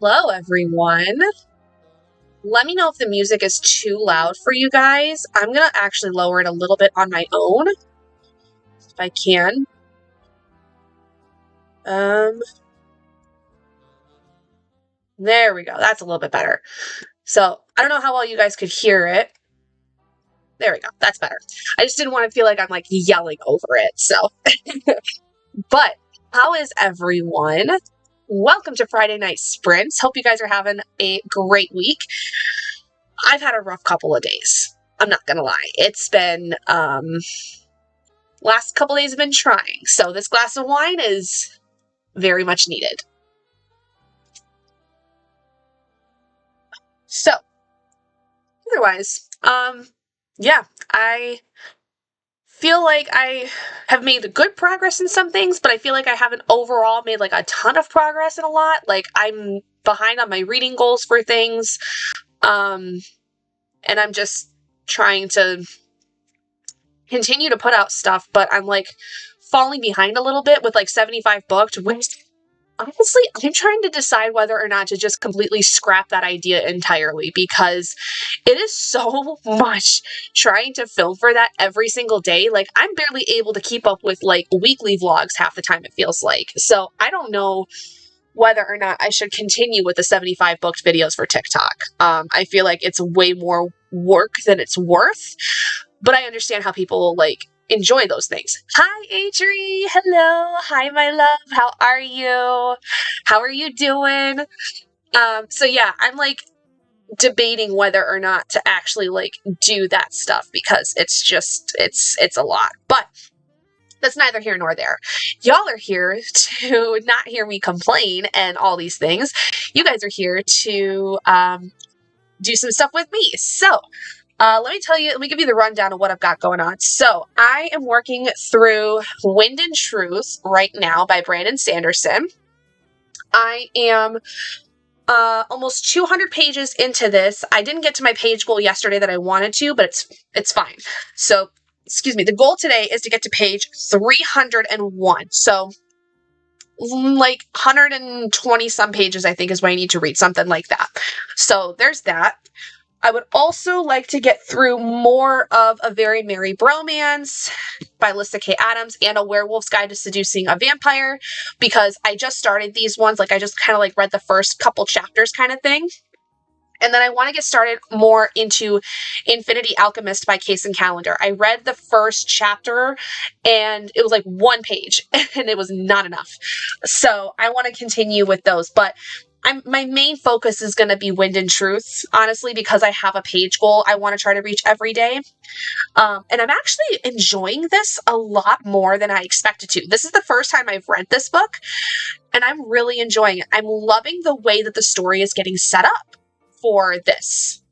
Hello, everyone. Let me know if the music is too loud for you guys. I'm going to actually lower it a little bit on my own, if I can. There we go. That's a little bit better. So, I don't know how well you guys could hear it. There we go. That's better. I just didn't want to feel like I'm like yelling over it, so. But, how is everyone? Welcome to Friday Night Sprints. Hope you guys are having a great week. I've had a rough couple of days. I'm not gonna lie. It's been, last couple days have been trying. So this glass of wine is very much needed. So, otherwise, yeah, I feel like I have made good progress in some things, but I feel like I haven't overall made like a ton of progress in a lot. Like I'm behind on my reading goals for things. And I'm just trying to continue to put out stuff, but I'm like falling behind a little bit with like 75 booked, which honestly, I'm trying to decide whether or not to just completely scrap that idea entirely because it is so much trying to film for that every single day. Like, I'm barely able to keep up with like weekly vlogs half the time, it feels like. So I don't know whether or not I should continue with the 75 booked videos for TikTok. I feel like it's way more work than it's worth, but I understand how people like enjoy those things. Hi, Adri. Hello. Hi, my love. How are you? How are you doing? So yeah, I'm like debating whether or not to actually like do that stuff because it's just, it's a lot, but that's neither here nor there. Y'all are here to not hear me complain and all these things. You guys are here to do some stuff with me. So let me give you the rundown of what I've got going on. So I am working through Wind and Truth right now by Brandon Sanderson. I am almost 200 pages into this. I didn't get to my page goal yesterday that I wanted to, but it's fine. So, excuse me, the goal today is to get to page 301. So like 120 some pages, I think, is what I need to read, something like that. So there's that. I would also like to get through more of A Very Merry Bromance by Lissa K. Adams and A Werewolf's Guide to Seducing a Vampire because I just started these ones. Like I just kind of like read the first couple chapters kind of thing. And then I want to get started more into Infinity Alchemist by Kaysen Callender. I read the first chapter and it was like one page and it was not enough. So I want to continue with those, but my main focus is going to be Wind and Truth, honestly, because I have a page goal I want to try to reach every day. And I'm actually enjoying this a lot more than I expected to. This is the first time I've read this book, and I'm really enjoying it. I'm loving the way that the story is getting set up for this.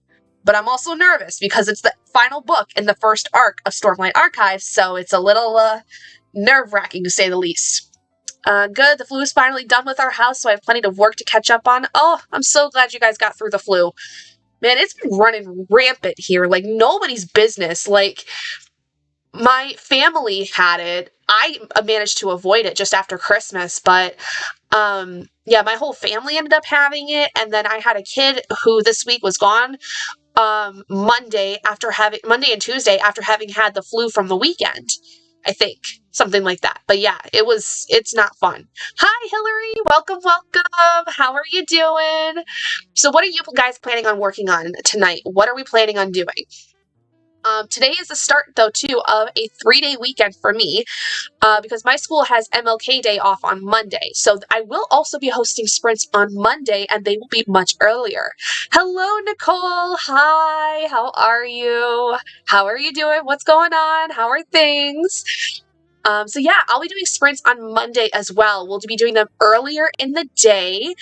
But I'm also nervous because it's the final book in the first arc of Stormlight Archives, so it's a little nerve-wracking to say the least. Good. The flu is finally done with our house, so I have plenty of work to catch up on. Oh, I'm so glad you guys got through the flu. Man, it's been running rampant here. Like, nobody's business. Like, my family had it. I managed to avoid it just after Christmas, but, yeah, my whole family ended up having it, and then I had a kid who this week was gone, Monday and Tuesday after having had the flu from the weekend. I think. Something like that. But yeah, it's not fun. Hi, Hillary. Welcome. How are you doing? So what are you guys planning on working on tonight? What are we planning on doing? Today is the start, though, too, of a 3-day weekend for me, because my school has MLK Day off on Monday. So I will also be hosting sprints on Monday, and they will be much earlier. Hello, Nicole. Hi. How are you? How are you doing? What's going on? How are things? So yeah, I'll be doing sprints on Monday as well. We'll be doing them earlier in the day.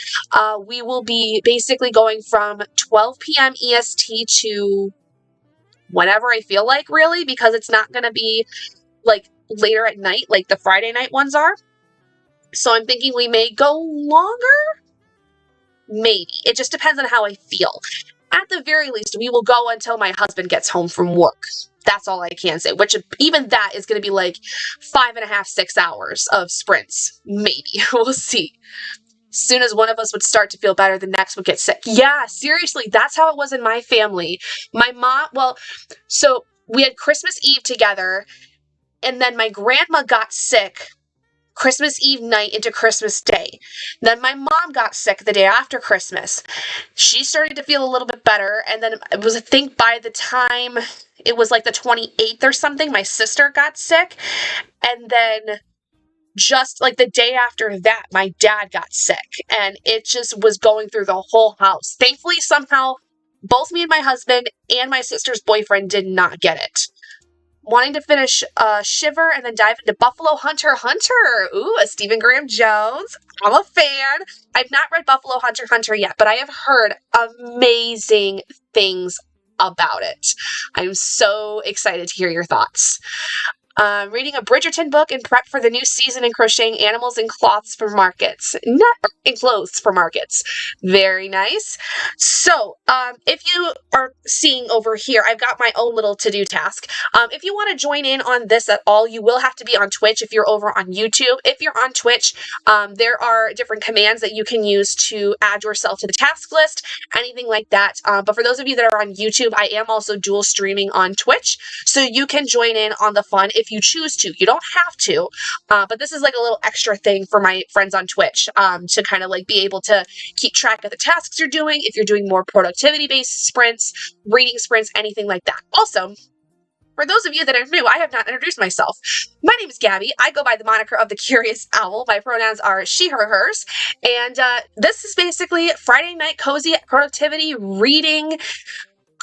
We will be basically going from 12 p.m. EST to whenever I feel like, really, because it's not going to be like later at night like the Friday night ones are. So I'm thinking we may go longer. Maybe. It just depends on how I feel. At the very least, we will go until my husband gets home from work. That's all I can say, which even that is going to be like 5.5, 6 hours of sprints. Maybe. We'll see. soon as one of us would start to feel better, the next would get sick. Yeah, seriously, that's how it was in my family. My mom, well, so we had Christmas Eve together, and then my grandma got sick Christmas Eve night into Christmas Day. Then my mom got sick the day after Christmas. She started to feel a little bit better, and then it was, I think, by the time it was like the 28th or something, my sister got sick, and then just like the day after that, my dad got sick, and it just was going through the whole house. Thankfully, somehow, both me and my husband and my sister's boyfriend did not get it. Wanting to finish Shiver and then dive into Buffalo Hunter Hunter. Ooh, a Stephen Graham Jones. I'm a fan. I've not read Buffalo Hunter Hunter yet, but I have heard amazing things about it. I'm so excited to hear your thoughts. Reading a Bridgerton book in prep for the new season and crocheting animals in cloths for markets. In clothes for markets. Very nice. So, if you are seeing over here, I've got my own little to-do task. If you want to join in on this at all, you will have to be on Twitch if you're over on YouTube. If you're on Twitch, there are different commands that you can use to add yourself to the task list, anything like that. But for those of you that are on YouTube, I am also dual streaming on Twitch, so you can join in on the fun if you choose to. You don't have to, but this is like a little extra thing for my friends on Twitch, to kind of like be able to keep track of the tasks you're doing, if you're doing more productivity-based sprints, reading sprints, anything like that. Also, for those of you that are new, I have not introduced myself. My name is Gabby. I go by the moniker of the Curious Owl. My pronouns are she, her, hers. And this is basically Friday night cozy productivity, reading,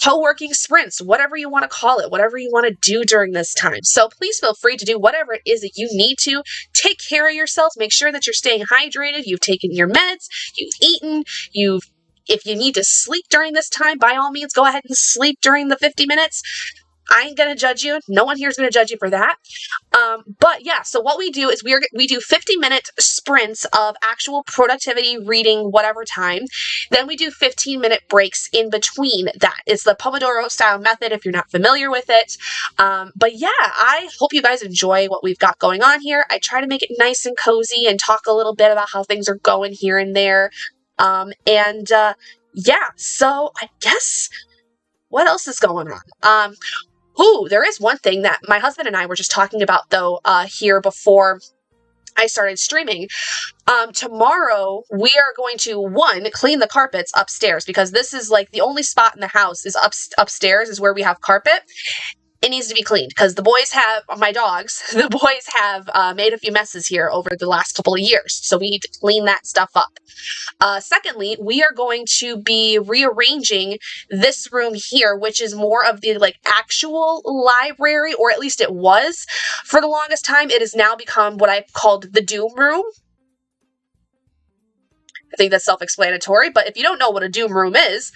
co-working sprints, whatever you want to call it, whatever you want to do during this time. So please feel free to do whatever it is that you need to. Take care of yourself. Make sure that you're staying hydrated. You've taken your meds. You've eaten. If you need to sleep during this time, by all means, go ahead and sleep during the 50 minutes. I ain't gonna judge you. No one here is gonna judge you for that. But yeah, so what we do is we do 50-minute sprints of actual productivity, reading, whatever time. Then we do 15-minute breaks in between that. It's the Pomodoro style method if you're not familiar with it. But yeah, I hope you guys enjoy what we've got going on here. I try to make it nice and cozy and talk a little bit about how things are going here and there. Yeah, so I guess what else is going on? There is one thing that my husband and I were just talking about, though, here before I started streaming. Tomorrow, we are going to, one, clean the carpets upstairs, because this is like the only spot in the house is upstairs is where we have carpet. It needs to be cleaned because my dogs, the boys have made a few messes here over the last couple of years. So we need to clean that stuff up. Secondly, we are going to be rearranging this room here, which is more of the like actual library, or at least it was for the longest time. It has now become what I've called the Doom Room. I think that's self-explanatory, but if you don't know what a Doom Room is,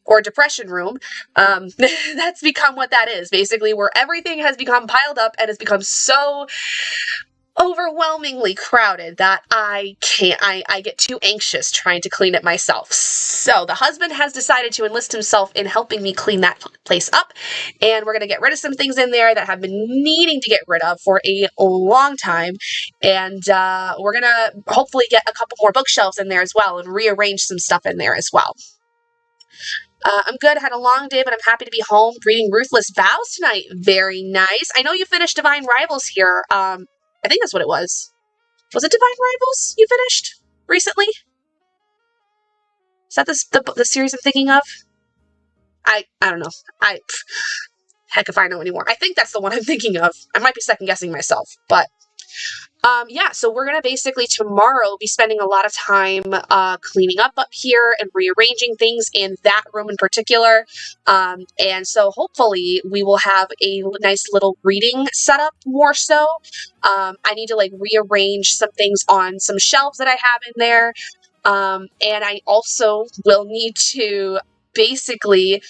or depression room, that's become what that is, basically, where everything has become piled up and has become so overwhelmingly crowded that I get too anxious trying to clean it myself. So the husband has decided to enlist himself in helping me clean that place up, and we're going to get rid of some things in there that have been needing to get rid of for a long time, and we're going to hopefully get a couple more bookshelves in there as well and rearrange some stuff in there as well. I'm good. Had a long day, but I'm happy to be home reading Ruthless Vows tonight. Very nice. I know you finished Divine Rivals here. I think that's what it was. Was it Divine Rivals you finished recently? Is that the series I'm thinking of? I don't know. Heck if I know anymore. I think that's the one I'm thinking of. I might be second guessing myself, but yeah, so we're going to basically tomorrow be spending a lot of time cleaning up here and rearranging things in that room in particular. And so hopefully we will have a nice little reading setup more so. I need to like rearrange some things on some shelves that I have in there. And I also will need to basically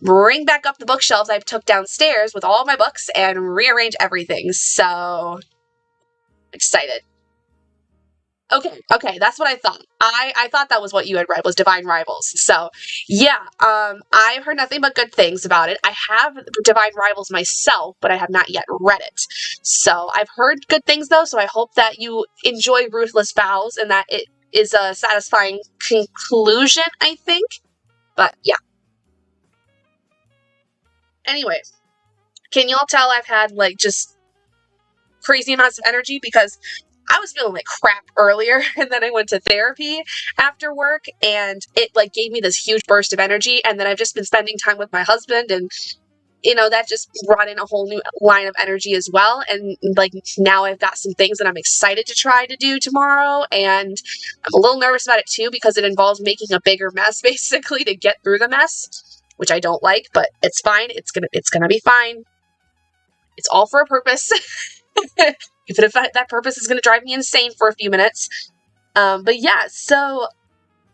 bring back up the bookshelves I took downstairs with all my books and rearrange everything. So excited. Okay, that's what I thought. I thought that was what you had read, was Divine Rivals. So, yeah, I've heard nothing but good things about it. I have Divine Rivals myself, but I have not yet read it. So, I've heard good things, though, so I hope that you enjoy Ruthless Vows and that it is a satisfying conclusion, I think. But yeah. Anyway, can y'all tell I've had like just crazy amounts of energy because I was feeling like crap earlier and then I went to therapy after work and it like gave me this huge burst of energy, and then I've just been spending time with my husband, and that just brought in a whole new line of energy as well. And like now I've got some things that I'm excited to try to do tomorrow, and I'm a little nervous about it too because it involves making a bigger mess basically to get through the mess, which I don't like, but it's fine. It's gonna be fine. It's all for a purpose. Even if that purpose is going to drive me insane for a few minutes. But yeah, so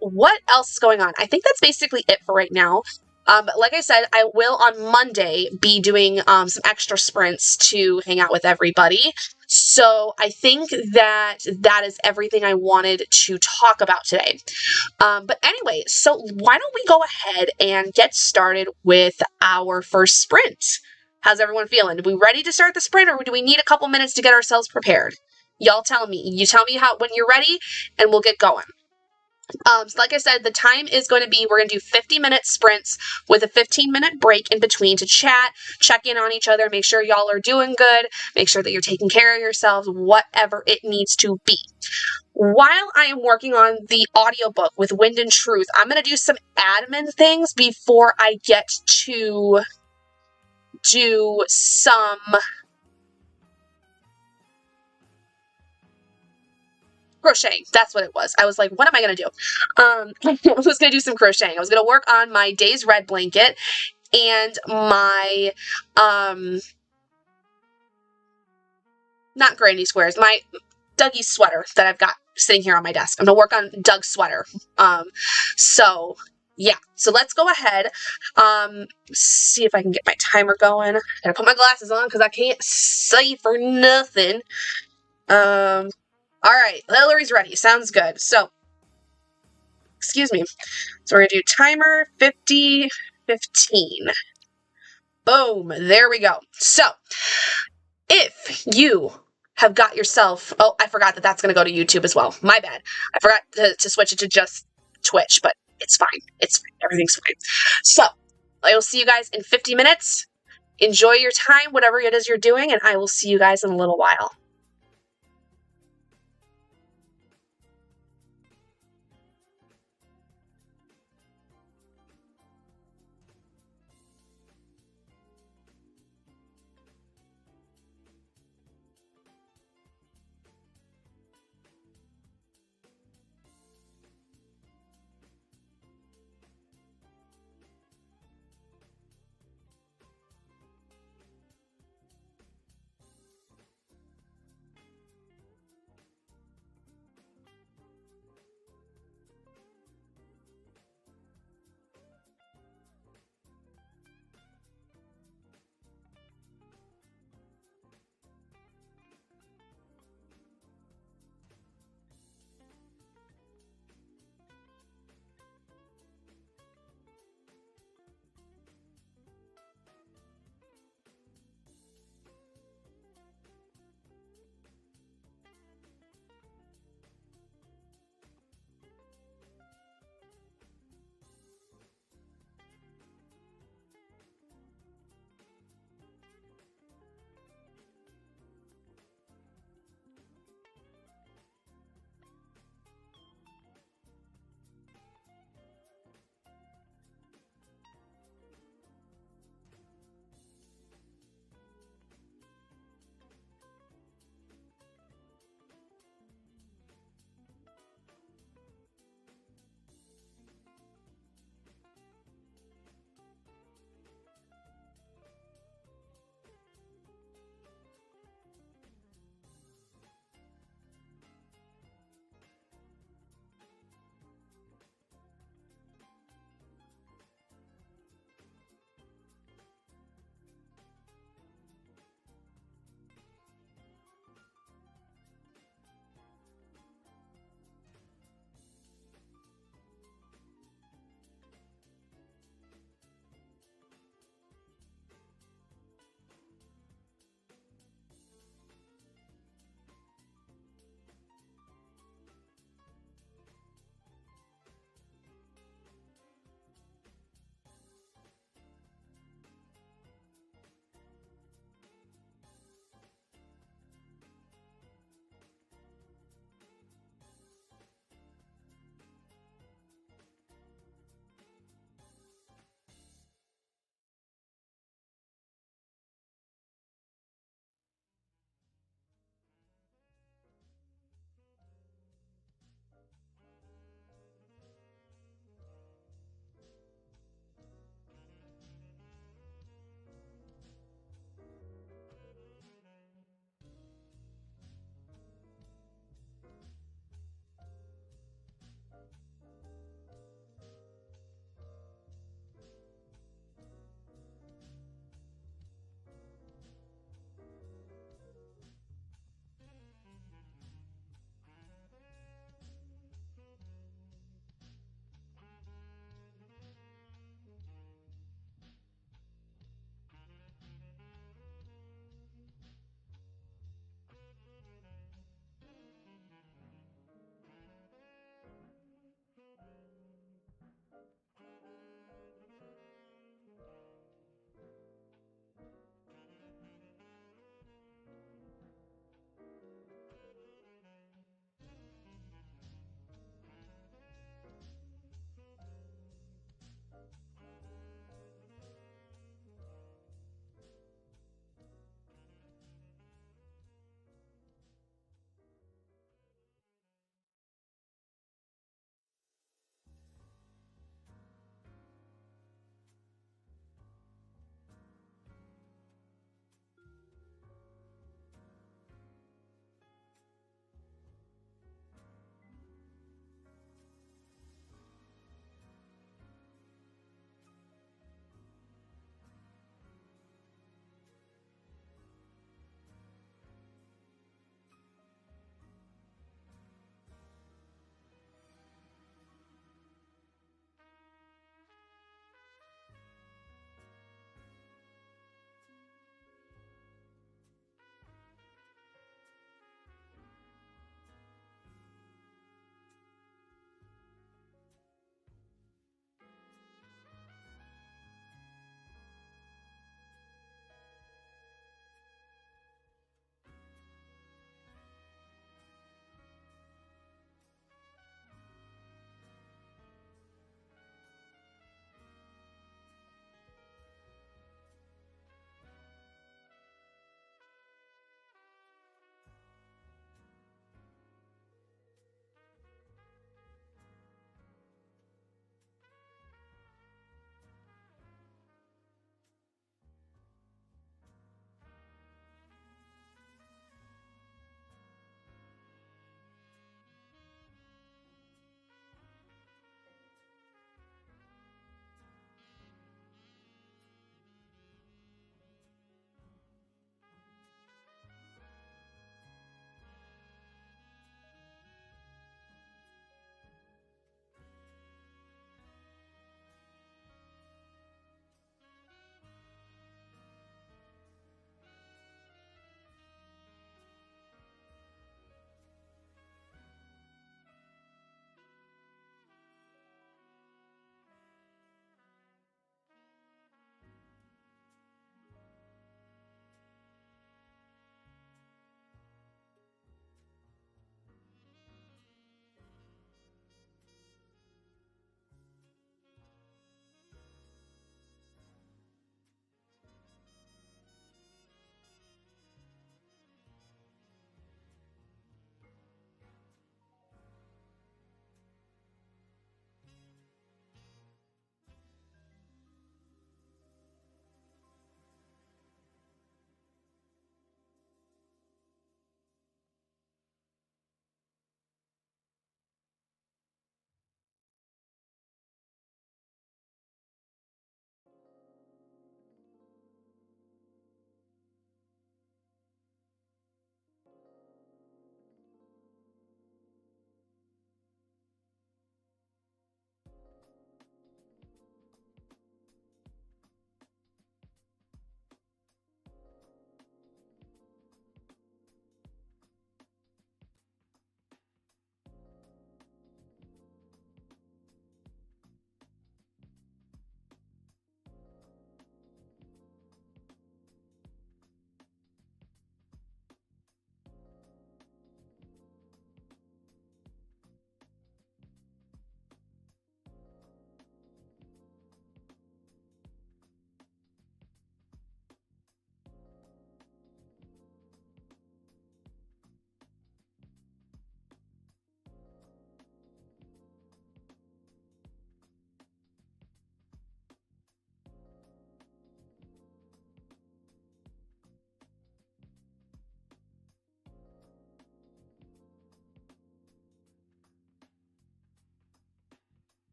what else is going on? I think that's basically it for right now. Like I said, I will on Monday be doing some extra sprints to hang out with everybody. So I think that is everything I wanted to talk about today. But anyway, so why don't we go ahead and get started with our first sprint? How's everyone feeling? Are we ready to start the sprint, or do we need a couple minutes to get ourselves prepared? Y'all tell me. You tell me when you're ready, and we'll get going. So like I said, the time is going to be, we're going to do 50-minute sprints with a 15-minute break in between to chat, check in on each other, make sure y'all are doing good, make sure that you're taking care of yourselves, whatever it needs to be. While I am working on the audiobook with Wind and Truth, I'm going to do some admin things before I get to do some crocheting. That's what it was. I was like, what am I going to do? I was going to do some crocheting. I was going to work on my Days Red blanket and my, not granny squares, my Dougie's sweater that I've got sitting here on my desk. I'm going to work on Doug's sweater. So yeah, so let's go ahead, see if I can get my timer going. I gotta put my glasses on because I can't see for nothing. All right, Hillary's ready. Sounds good. So, excuse me. So we're gonna do timer 50, 15. Boom, there we go. So, if you have got yourself, oh, I forgot that that's gonna go to YouTube as well. My bad. I forgot to switch it to just Twitch, but it's fine. It's fine. Everything's fine. So, I will see you guys in 50 minutes. Enjoy your time, whatever it is you're doing, and I will see you guys in a little while.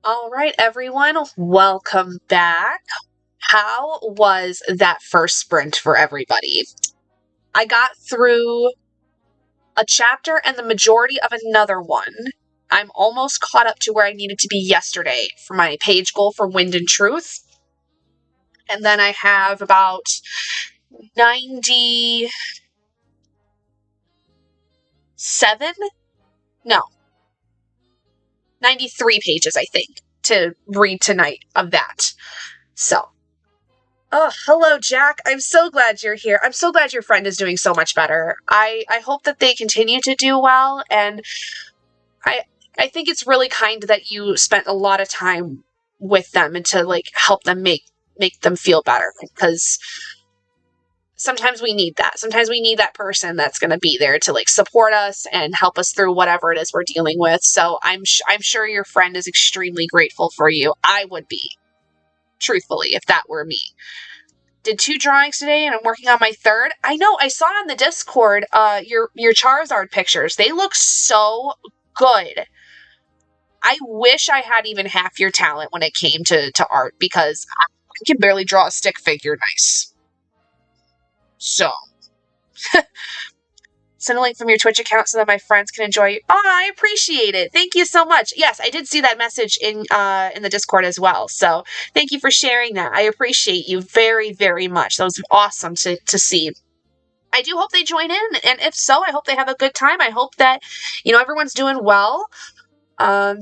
All right, everyone, welcome back. How was that first sprint for everybody? I got through a chapter and the majority of another one. I'm almost caught up to where I needed to be yesterday for my page goal for Wind and Truth. And then I have about 97? No, 93 pages, I think, to read tonight of that. So, oh, hello, Jack. I'm so glad you're here. I'm so glad your friend is doing so much better. I hope that they continue to do well, and I I think it's really kind that you spent a lot of time with them and to like help them make them feel better, because sometimes we need that. Sometimes we need that person that's going to be there to like support us and help us through whatever it is we're dealing with. So I'm sure your friend is extremely grateful for you. I would be, truthfully, if that were me. Did 2 drawings today and I'm working on my third. I know, I saw on the Discord your Charizard pictures. They look so good. I wish I had even half your talent when it came to art, because I can barely draw a stick figure nice. So, send a link from your Twitch account so that my friends can enjoy you. Oh, I appreciate it. Thank you so much. Yes, I did see that message in the Discord as well. So thank you for sharing that. I appreciate you very, very much. That was awesome to see. I do hope they join in, and if so, I hope they have a good time. I hope that, everyone's doing well. A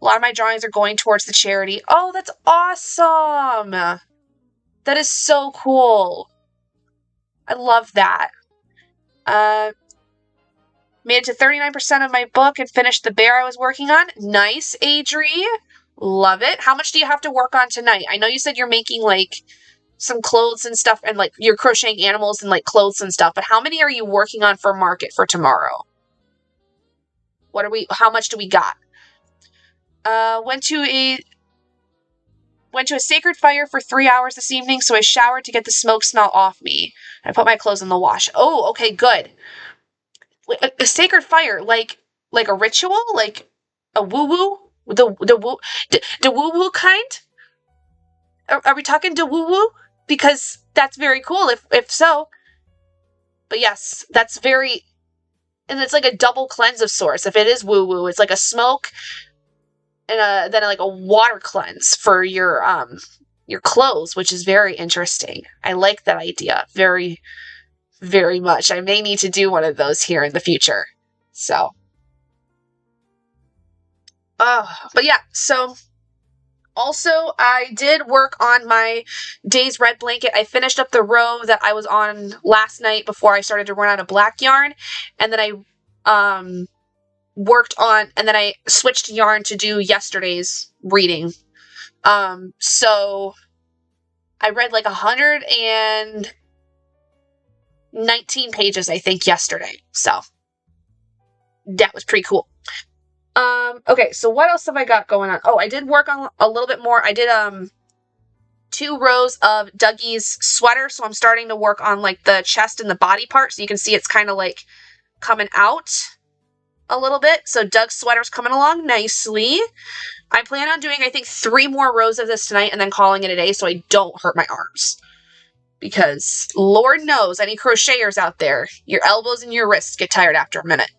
lot of my drawings are going towards the charity. Oh, that's awesome. That is so cool. I love that. Made it to 39% of my book and finished the bear I was working on. Nice, Adri. Love it. How much do you have to work on tonight? I know you said you're making, like, some clothes and stuff, and, like, you're crocheting animals and, like, clothes and stuff, but how many are you working on for market for tomorrow? How much do we got? Went to a sacred fire for 3 hours this evening, so I showered to get the smoke smell off me. I put my clothes in the wash. Oh, okay, good. A sacred fire, like a ritual, like a woo woo, the woo woo kind. Are we talking the woo woo? Because that's very cool. If so, but yes, that's very, and it's like a double cleanse of sorts. If it is woo woo, it's like a smoke and then like a water cleanse for your clothes, which is very interesting. I like that idea very, very much. I may need to do one of those here in the future. So, but yeah, so also I did work on my day's red blanket. I finished up the row that I was on last night before I started to run out of black yarn, and then I worked on, and then I switched yarn to do yesterday's reading. So I read like 119 pages, I think, yesterday. So that was pretty cool. Okay, so what else have I got going on? Oh, I did work on a little bit more. I did 2 rows of Dougie's sweater, so I'm starting to work on like the chest and the body part, so you can see it's kind of like coming out a little bit. So Doug's sweater's coming along nicely. I plan on doing, I think, 3 more rows of this tonight and then calling it a day so I don't hurt my arms. Because Lord knows, any crocheters out there, your elbows and your wrists get tired after a minute.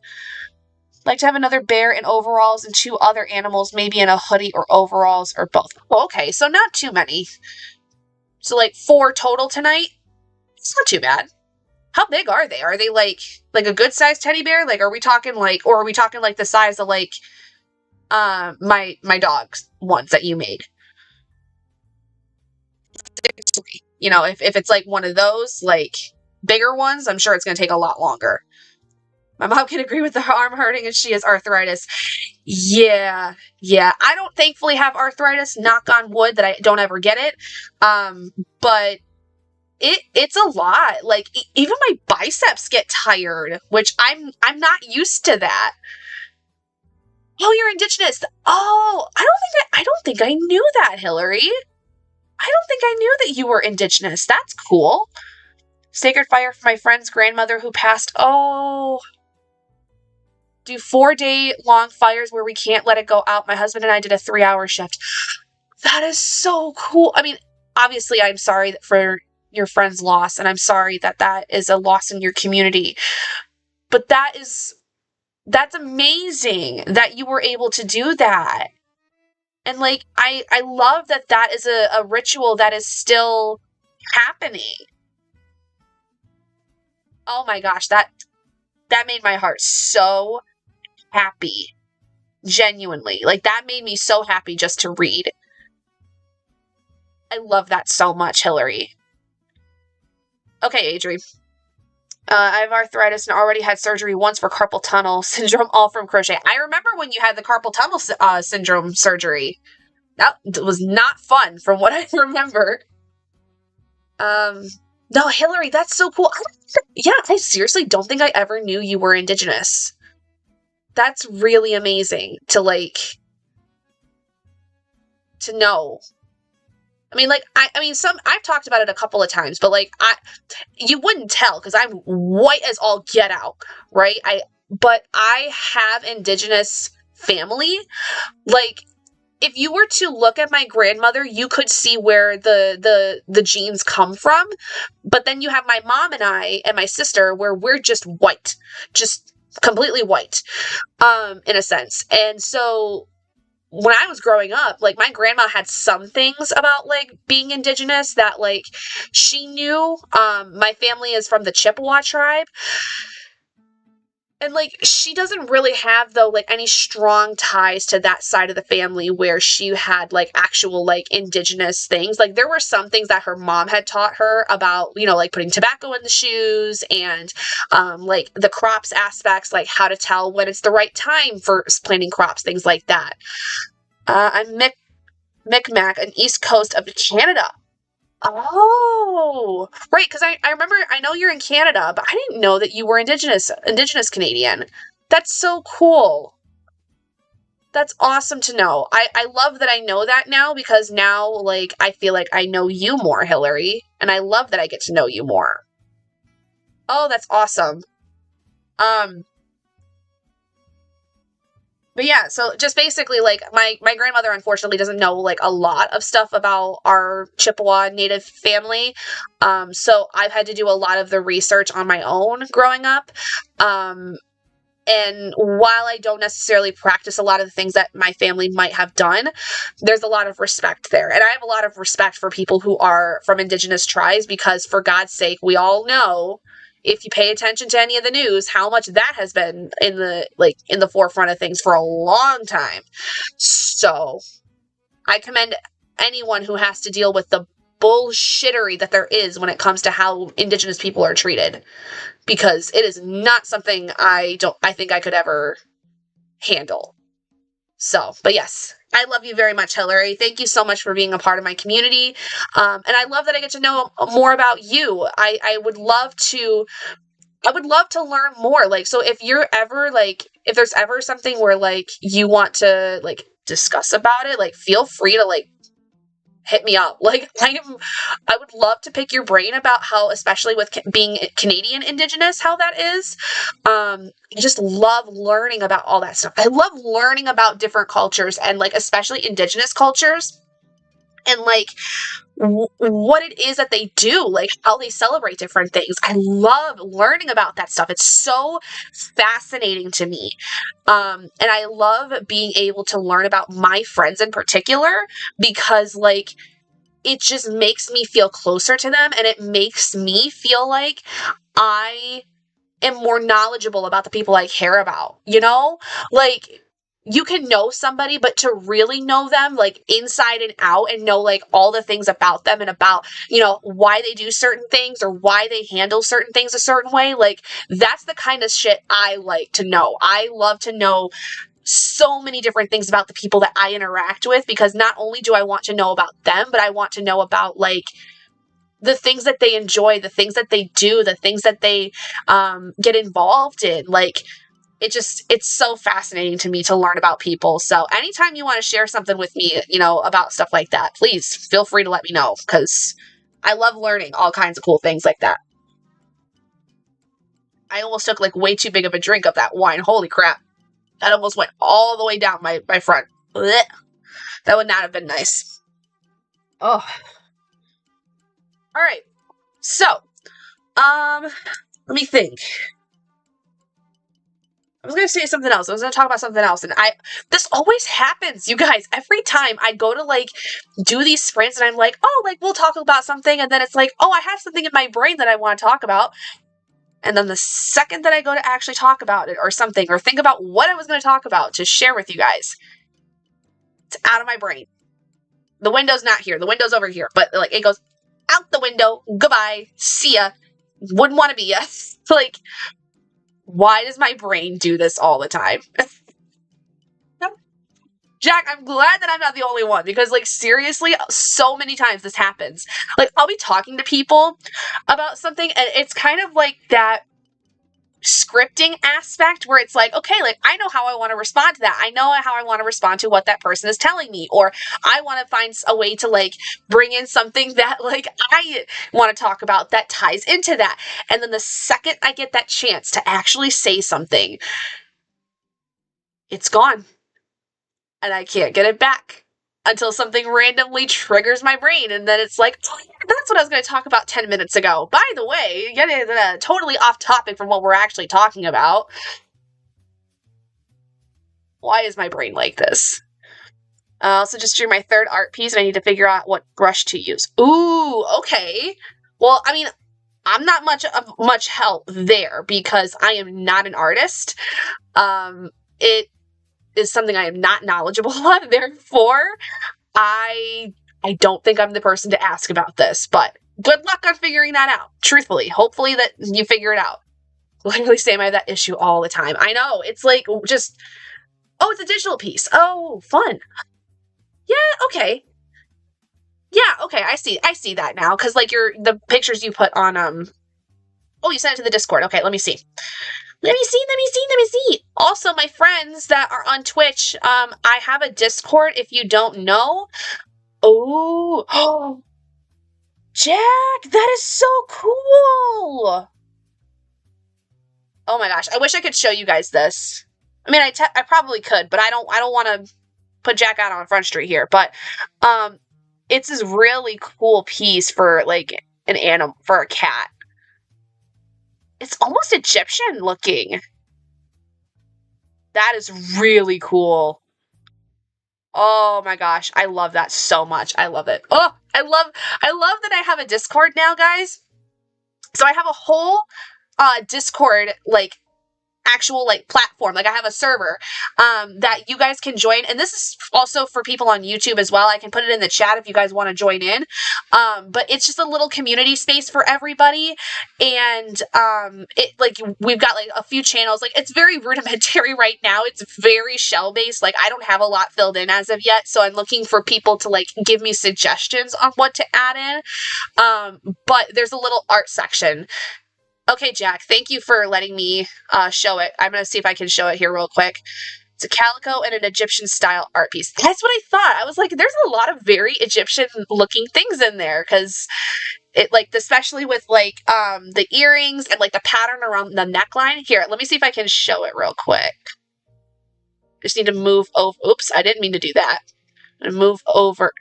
Like to have another bear in overalls and 2 other animals, maybe in a hoodie or overalls or both. Oh, okay, so not too many. So like 4 total tonight? It's not too bad. How big are they? Are they like a good sized teddy bear? Like, are we talking like the size of like my dog's ones that you made? If it's like one of those like bigger ones, I'm sure it's gonna take a lot longer. My mom can agree with the arm hurting, and she has arthritis. Yeah. I don't thankfully have arthritis, knock on wood, that I don't ever get it. But it's a lot. Like, even my biceps get tired, which I'm not used to that. Oh, you're Indigenous. Oh, I don't think I knew that, Hillary. I don't think I knew that you were Indigenous. That's cool. Sacred fire for my friend's grandmother who passed. Oh, do 4-day long fires where we can't let it go out. My husband and I did a 3-hour shift. That is so cool. I mean, obviously, I'm sorry for your friend's loss, and I'm sorry that that is a loss in your community. But that's amazing that you were able to do that. And like, I love that that is a ritual that is still happening. Oh my gosh, that made my heart so happy. Genuinely. Like, that made me so happy just to read. I love that so much, Hillary. Okay, Adri. I have arthritis and already had surgery once for carpal tunnel syndrome, all from crochet. I remember when you had the carpal tunnel syndrome surgery. That was not fun from what I remember. No, Hillary, that's so cool. Yeah, I seriously don't think I ever knew you were Indigenous. That's really amazing to know. I mean, like, I mean, I've talked about it a couple of times, but like, you wouldn't tell because I'm white as all get out, right? But I have Indigenous family. Like, if you were to look at my grandmother, you could see where the genes come from. But then you have my mom and I and my sister where we're just white, just completely white, in a sense. And so when I was growing up, like, my grandma had some things about like being Indigenous that like she knew. My family is from the Chippewa tribe. And like, she doesn't really have though like any strong ties to that side of the family where she had like actual like Indigenous things. Like, there were some things that her mom had taught her about, you know, like putting tobacco in the shoes and like the crops aspects, like how to tell when it's the right time for planting crops, things like that. I'm Micmac, an east coast of Canada. Oh, right, because I remember, I know you're in Canada, but I didn't know that you were Indigenous Canadian. That's so cool. That's awesome to know. I love that I know that now because now, like, I feel like I know you more, Hillary, and I love that I get to know you more. Oh, that's awesome. Um, But yeah, so just basically, like, my grandmother unfortunately doesn't know like a lot of stuff about our Chippewa Native family. So I've had to do a lot of the research on my own growing up. Um, and while I don't necessarily practice a lot of the things that my family might have done, there's a lot of respect there. And I have a lot of respect for people who are from Indigenous tribes because, for God's sake, we all know, if you pay attention to any of the news, how much that has been in the forefront of things for a long time. So I commend anyone who has to deal with the bullshittery that there is when it comes to how Indigenous people are treated, because it is not something I think I could ever handle. So, but yes, I love you very much, Hillary. Thank you so much for being a part of my community. And I love that I get to know more about you. I would love to learn more. Like, so if you're ever like, if there's ever something where like you want to like discuss about it, like, feel free to like hit me up. Like, I would love to pick your brain about how, especially with being Canadian Indigenous, how that is. I just love learning about all that stuff. I love learning about different cultures and like, especially Indigenous cultures, and like what it is that they do, like how they celebrate different things. I love learning about that stuff. It's so fascinating to me. And I love being able to learn about my friends in particular because like it just makes me feel closer to them, and it makes me feel like I am more knowledgeable about the people I care about, you know? Like, you can know somebody, but to really know them, like, inside and out, and know, like, all the things about them and about, you know, why they do certain things or why they handle certain things a certain way, like, that's the kind of shit I like to know. I love to know so many different things about the people that I interact with, because not only do I want to know about them, but I want to know about, like, the things that they enjoy, the things that they do, the things that they get involved in. Like, it's so fascinating to me to learn about people. So anytime you want to share something with me, you know, about stuff like that, please feel free to let me know, because I love learning all kinds of cool things like that. I almost took like way too big of a drink of that wine. Holy crap. That almost went all the way down my front. Blech. That would not have been nice. Oh. All right. So, let me think. I was going to say something else. I was going to talk about something else. And this always happens, you guys. Every time I go to, like, do these sprints and I'm like, oh, like, we'll talk about something. And then it's like, oh, I have something in my brain that I want to talk about. And then the second that I go to actually talk about it or something, or think about what I was going to talk about to share with you guys, it's out of my brain. The window's not here. The window's over here. But, like, it goes out the window. Goodbye. See ya. Wouldn't want to be ya. Like, why does my brain do this all the time? Jack, I'm glad that I'm not the only one, because, like, seriously, so many times this happens. Like, I'll be talking to people about something, and it's kind of like that scripting aspect where it's like, okay, like, I know how I want to respond to that. I know how I want to respond to what that person is telling me, or I want to find a way to, like, bring in something that, like, I want to talk about that ties into that. And then the second I get that chance to actually say something, it's gone. And I can't get it back until something randomly triggers my brain. And then it's like, oh, yeah, that's what I was going to talk about 10 minutes ago. By the way, getting totally off topic from what we're actually talking about. Why is my brain like this? I also just drew my third art piece, and I need to figure out what brush to use. Ooh, okay. Well, I mean, I'm not much help there because I am not an artist. It is something I am not knowledgeable on. Therefore, I don't think I'm the person to ask about this, but good luck on figuring that out. Truthfully, hopefully that you figure it out. Literally, Sam, I have that issue all the time. I know, it's like, just, oh, it's a digital piece. Oh, fun. Yeah, okay. Yeah, okay, I see that now, because, like, the pictures you put on, oh, you sent it to the Discord. Okay, let me see. Let me see. Also, my friends that are on Twitch, I have a Discord if you don't know. Oh, Jack, that is so cool. Oh my gosh, I wish I could show you guys this. I mean, I probably could, but I don't want to put Jack out on Front Street here. But, it's this really cool piece for, like, an animal, for a cat. It's almost Egyptian looking. That is really cool. Oh my gosh, I love that so much. I love it. Oh, I love that I have a Discord now, guys. So I have a whole Discord, like, actual, like, platform. Like, I have a server that you guys can join, and this is also for people on YouTube as well. I can put it in the chat if you guys want to join in. But it's just a little community space for everybody, and it, like, we've got, like, a few channels. Like, it's very rudimentary right now. It's very shell based. Like, I don't have a lot filled in as of yet, so I'm looking for people to, like, give me suggestions on what to add in. But there's a little art section. Okay, Jack, thank you for letting me show it. I'm going to see if I can show it here real quick. It's a calico and an Egyptian-style art piece. That's what I thought. I was like, there's a lot of very Egyptian-looking things in there, because it, like, especially with, like, the earrings and, like, the pattern around the neckline. Here, let me see if I can show it real quick. Just need to move over. Oops, I didn't mean to do that. I'm going to move over.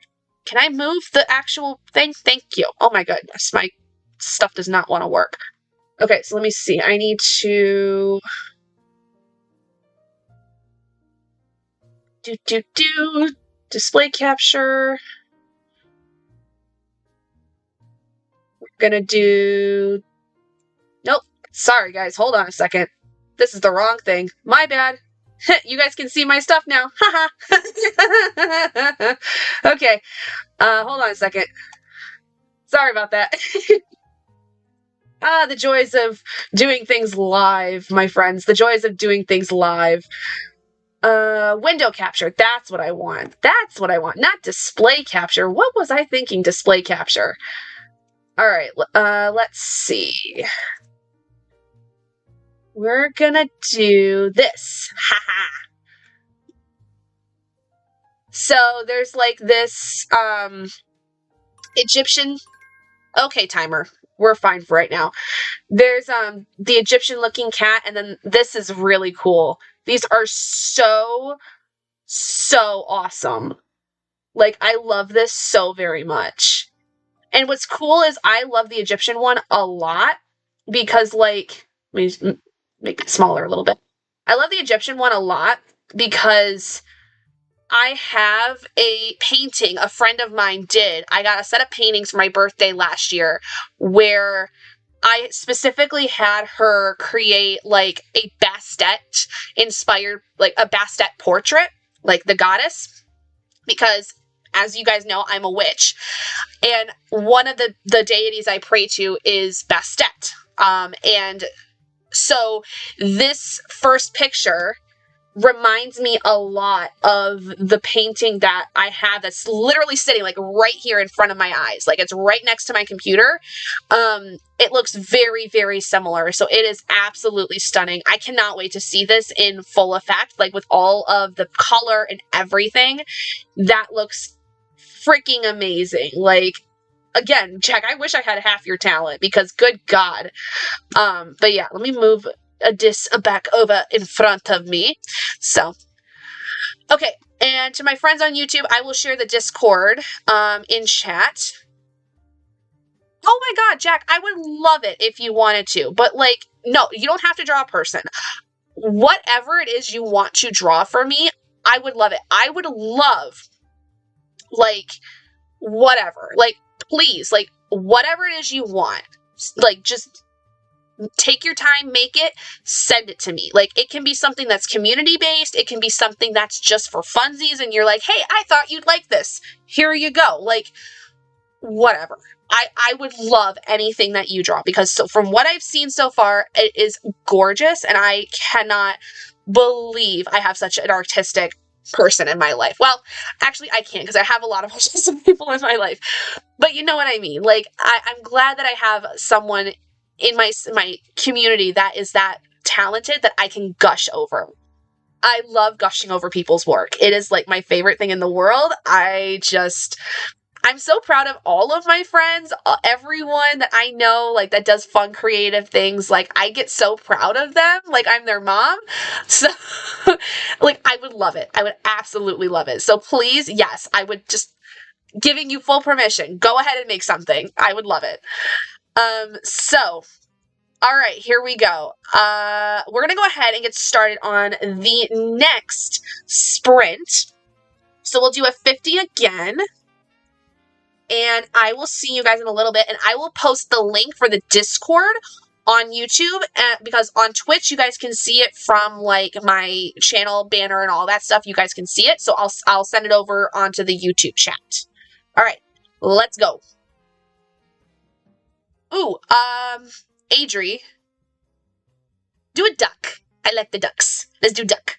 Can I move the actual thing? Thank you. Oh my goodness, my stuff does not want to work. Okay, so let me see. I need to display capture. We're gonna do, nope. Sorry guys, hold on a second. This is the wrong thing. My bad. You guys can see my stuff now. Haha. Okay. Hold on a second. Sorry about that. The joys of doing things live, my friends. The joys of doing things live. Window capture. That's what I want. That's what I want. Not display capture. What was I thinking? Display capture. All right. Let's see. We're gonna do this. Haha. So there's, like, this, Egyptian. Okay, timer. We're fine for right now. There's the Egyptian looking cat, and then this is really cool. These are so, so awesome. Like, I love this so very much. And what's cool is I love the Egyptian one a lot because, like, let me just make it smaller a little bit. I love the Egyptian one a lot because I have a painting a friend of mine did. I got a set of paintings for my birthday last year where I specifically had her create like a Bastet inspired, like a Bastet portrait, like the goddess, because as you guys know, I'm a witch. And one of the deities I pray to is Bastet. And so this first picture reminds me a lot of the painting that I have that's literally sitting like right here in front of my eyes. Like it's right next to my computer. It looks very, very similar. So it is absolutely stunning. I cannot wait to see this in full effect, like with all of the color and everything. That looks freaking amazing. Like, again, Jack, I wish I had half your talent because good God. But yeah, let me move this back over in front of me. So, okay. And to my friends on YouTube, I will share the Discord in chat. Oh my God, Jack, I would love it if you wanted to, but like, no, you don't have to draw a person. Whatever it is you want to draw for me, I would love it. I would love, like, whatever. Like, please, like, whatever it is you want. Like, just take your time, make it, send it to me. Like, it can be something that's community based. It can be something that's just for funsies. And you're like, hey, I thought you'd like this. Here you go. Like, whatever. I would love anything that you draw because so from what I've seen so far, it is gorgeous. And I cannot believe I have such an artistic person in my life. Well, actually, I can't because I have a lot of artistic people in my life. But you know what I mean? Like, I'm glad that I have someone in my community that is that talented that I can gush over. I love gushing over people's work. It is like my favorite thing in the world. I'm so proud of all of my friends, everyone that I know, like, that does fun, creative things. Like, I get so proud of them. Like, I'm their mom. So, like, I would love it. I would absolutely love it. So please, yes, I would just giving you full permission. Go ahead and make something. I would love it. So, all right, here we go. We're going to go ahead and get started on the next sprint. So we'll do a 50 again. And I will see you guys in a little bit. And I will post the link for the Discord on YouTube because on Twitch, you guys can see it from like my channel banner and all that stuff. You guys can see it. So I'll send it over onto the YouTube chat. All right, let's go. Ooh, Adri, do a duck. I like the ducks. Let's do duck.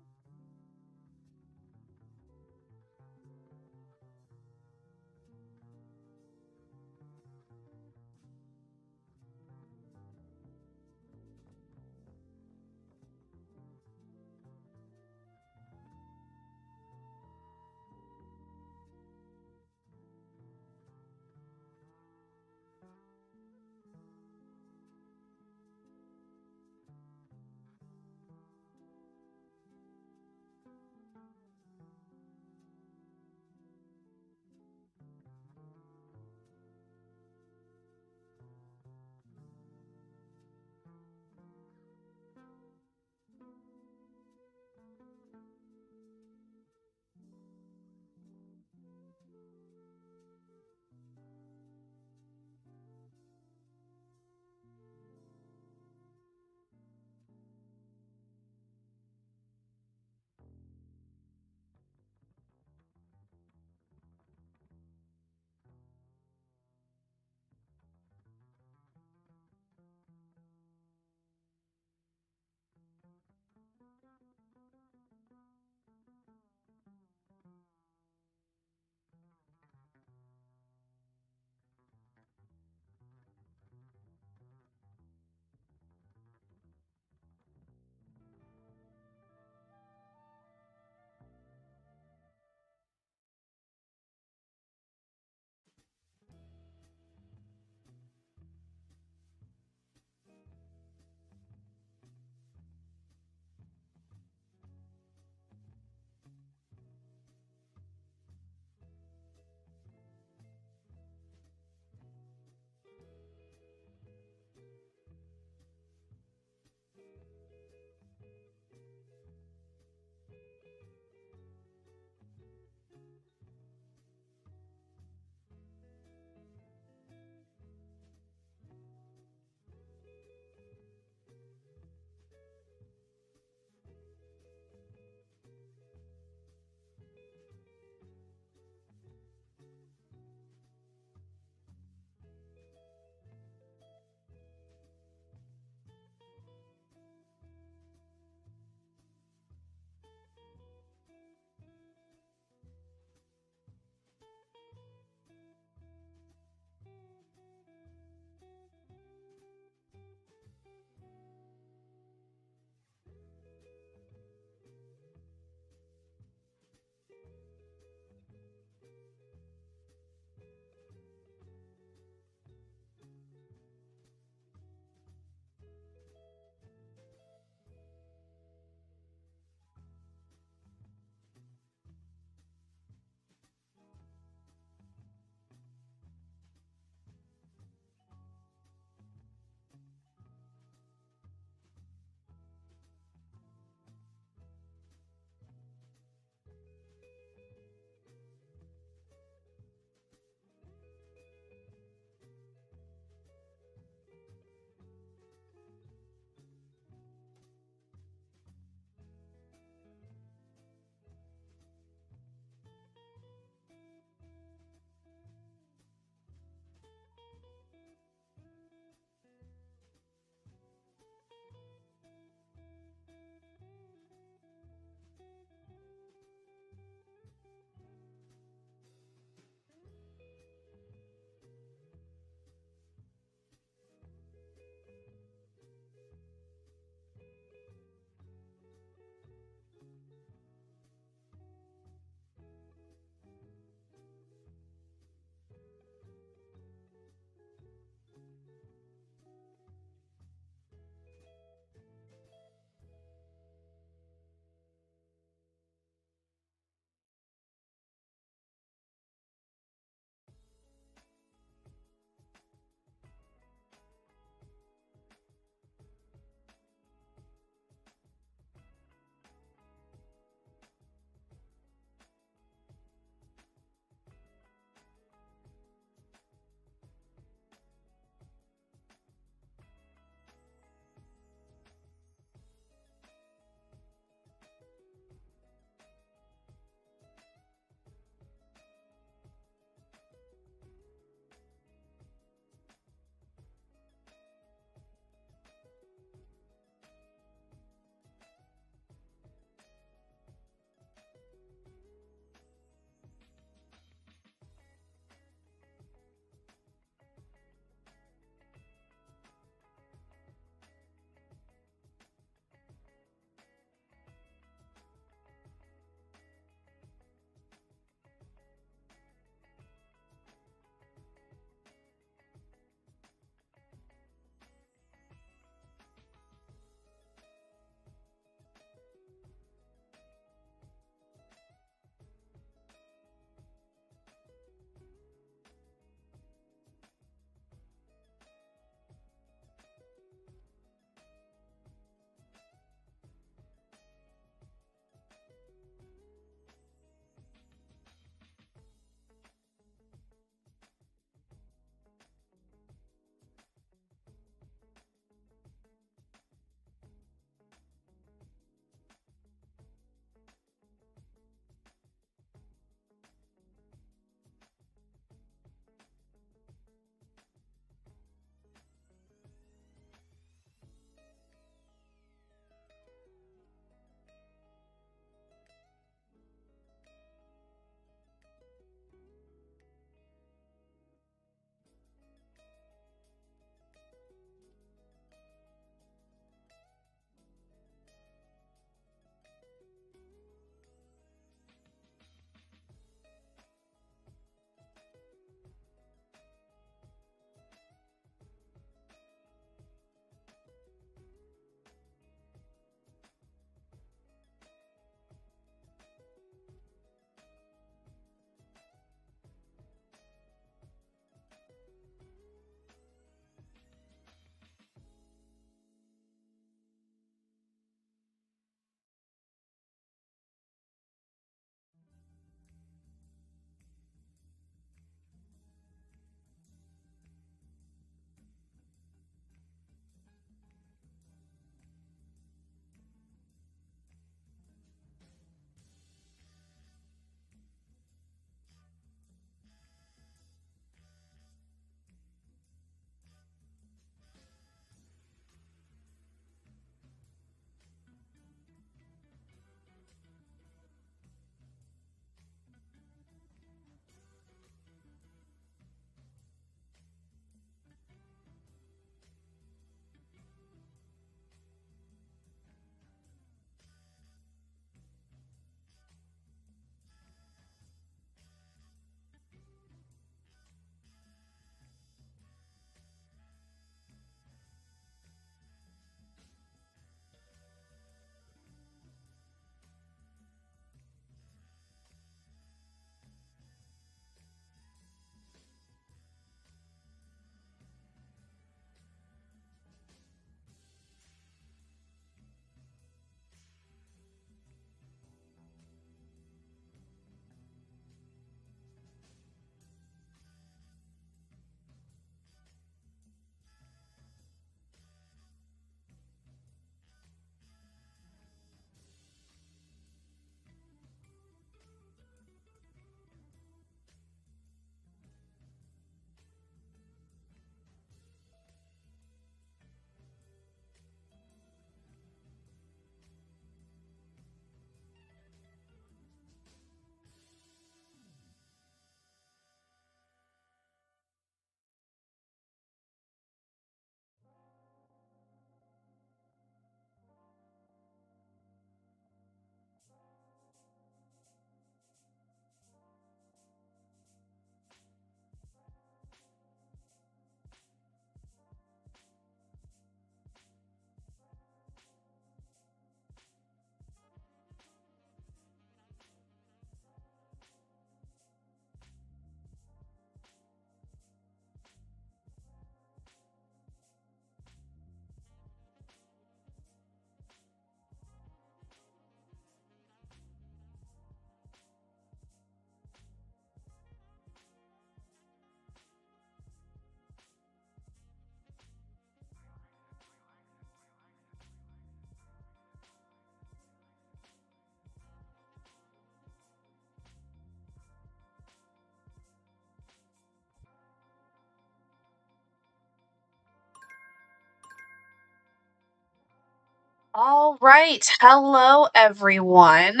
All right. Hello, everyone.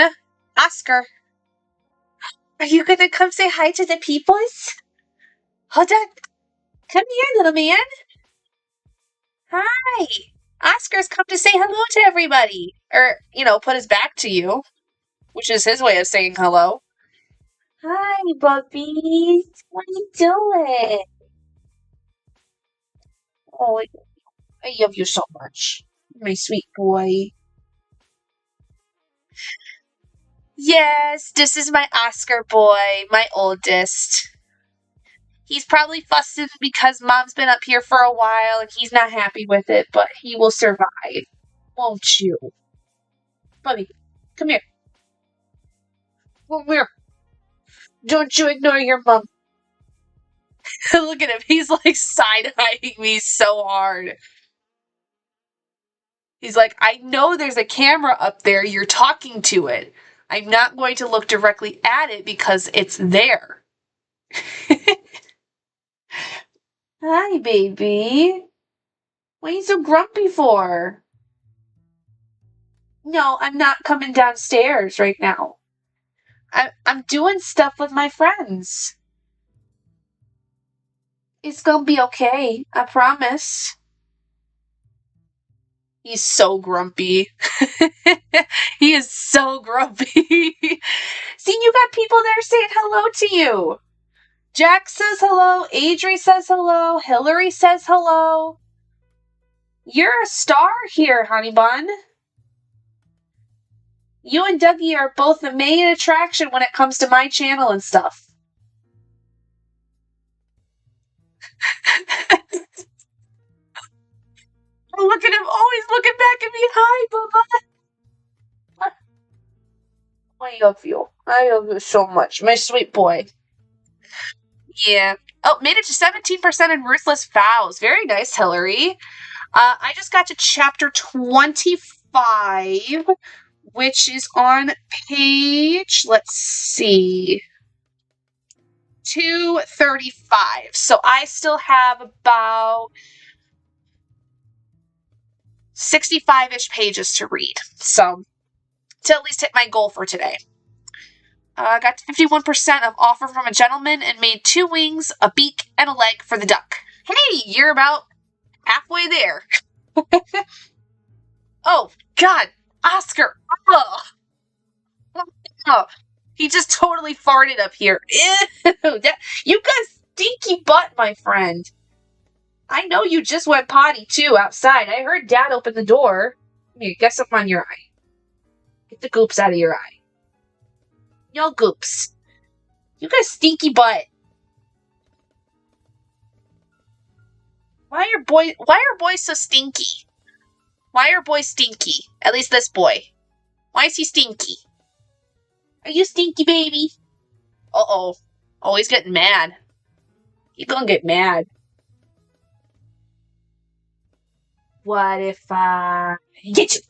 Oscar, are you gonna come say hi to the peoples? Hold on. Come here, little man. Hi. Oscar's come to say hello to everybody. Or, put his back to you, which is his way of saying hello. Hi, puppies. What are you doing? Oh, I love you so much. My sweet boy. Yes, this is my Oscar boy, my oldest. He's probably fussing because mom's been up here for a while and he's not happy with it, but he will survive. Won't you? Bubby, come here. Come here. Don't you ignore your mom. Look at him. He's like side-eyeing me so hard. He's like, I know there's a camera up there. You're talking to it. I'm not going to look directly at it because it's there. Hi, baby. What are you so grumpy for? No, I'm not coming downstairs right now. I'm doing stuff with my friends. It's gonna be okay. I promise. He's so grumpy. He is so grumpy. See, you got people there saying hello to you. Jack says hello. Adri says hello. Hillary says hello. You're a star here, honey bun. You and Dougie are both the main attraction when it comes to my channel and stuff. Oh, look at him always looking back at me. Hi, Bubba. I love you. I love you so much. My sweet boy. Yeah. Oh, made it to 17% in Ruthless Vows. Very nice, Hillary. I just got to chapter 25, which is on page, let's see, 235. So I still have about 65-ish pages to read. So to at least hit my goal for today. I got to 51% of offer from a gentleman and made 2 wings, a beak, and a leg for the duck. Hey, you're about halfway there. Oh, God, Oscar. Oh. Oh, he just totally farted up here. Ew, you got stinky butt, my friend. I know you just went potty, too, outside. I heard Dad open the door. Here, get something on your eye. Get the goops out of your eye. No goops. You got stinky butt. Why are boys so stinky? Why are boys stinky? At least this boy. Why is he stinky? Are you stinky, baby? Uh-oh. Oh, he's getting mad. He's gonna get mad. What if I get you?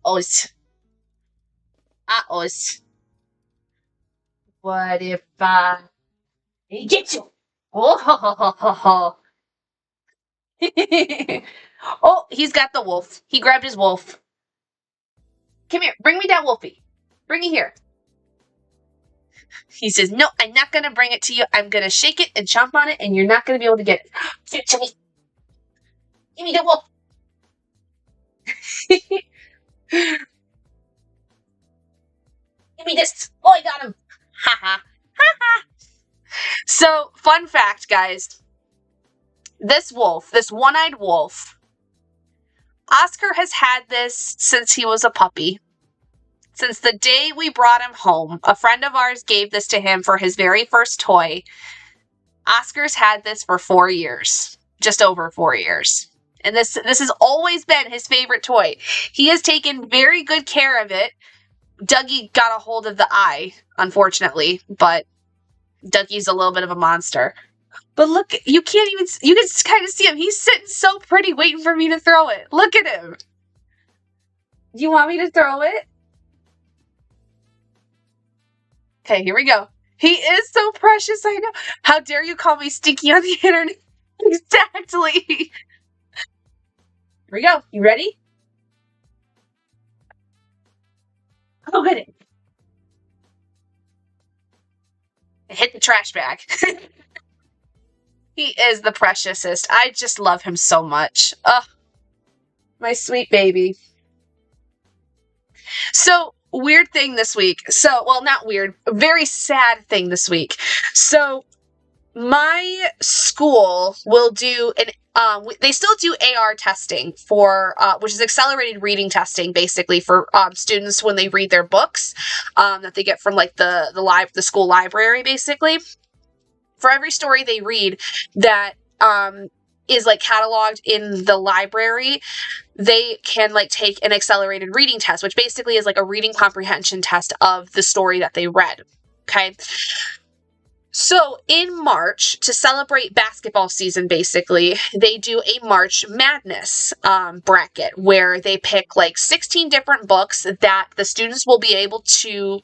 Uh-ohs. Uh-ohs. What if I get you? Oh, ho, ho, ho, ho, ho. Oh, he's got the wolf. He grabbed his wolf. Come here. Bring me that wolfie. Bring it here. He says, no, I'm not going to bring it to you. I'm going to shake it and chomp on it, and you're not going to be able to get it. Give it to me. Give me the wolf. Give me this. Oh, I got him. Ha ha. Ha ha. So, fun fact, guys. This wolf, this one-eyed wolf, Oscar has had this since he was a puppy. Since the day we brought him home, a friend of ours gave this to him for his very first toy. Oscar's had this for 4 years, just over 4 years. And this has always been his favorite toy. He has taken very good care of it. Dougie got a hold of the eye, unfortunately, but Dougie's a little bit of a monster. But look, you can kind of see him. He's sitting so pretty waiting for me to throw it. Look at him. Do you want me to throw it? Okay, here we go. He is so precious, I know. How dare you call me stinky on the internet? Exactly. Here we go. You ready? Oh, good. Hit the trash bag. He is the preciousest. I just love him so much. Oh, my sweet baby. So, weird thing this week. So, well, not weird, a very sad thing this week. So, my school will do an they still do AR testing for which is accelerated reading testing, basically for students when they read their books that they get from like the school library, basically. For every story they read that is like cataloged in the library, they can like take an accelerated reading test, which basically is like a reading comprehension test of the story that they read. Okay. So in March, to celebrate basketball season, basically, they do a March Madness bracket where they pick like 16 different books that the students will be able to,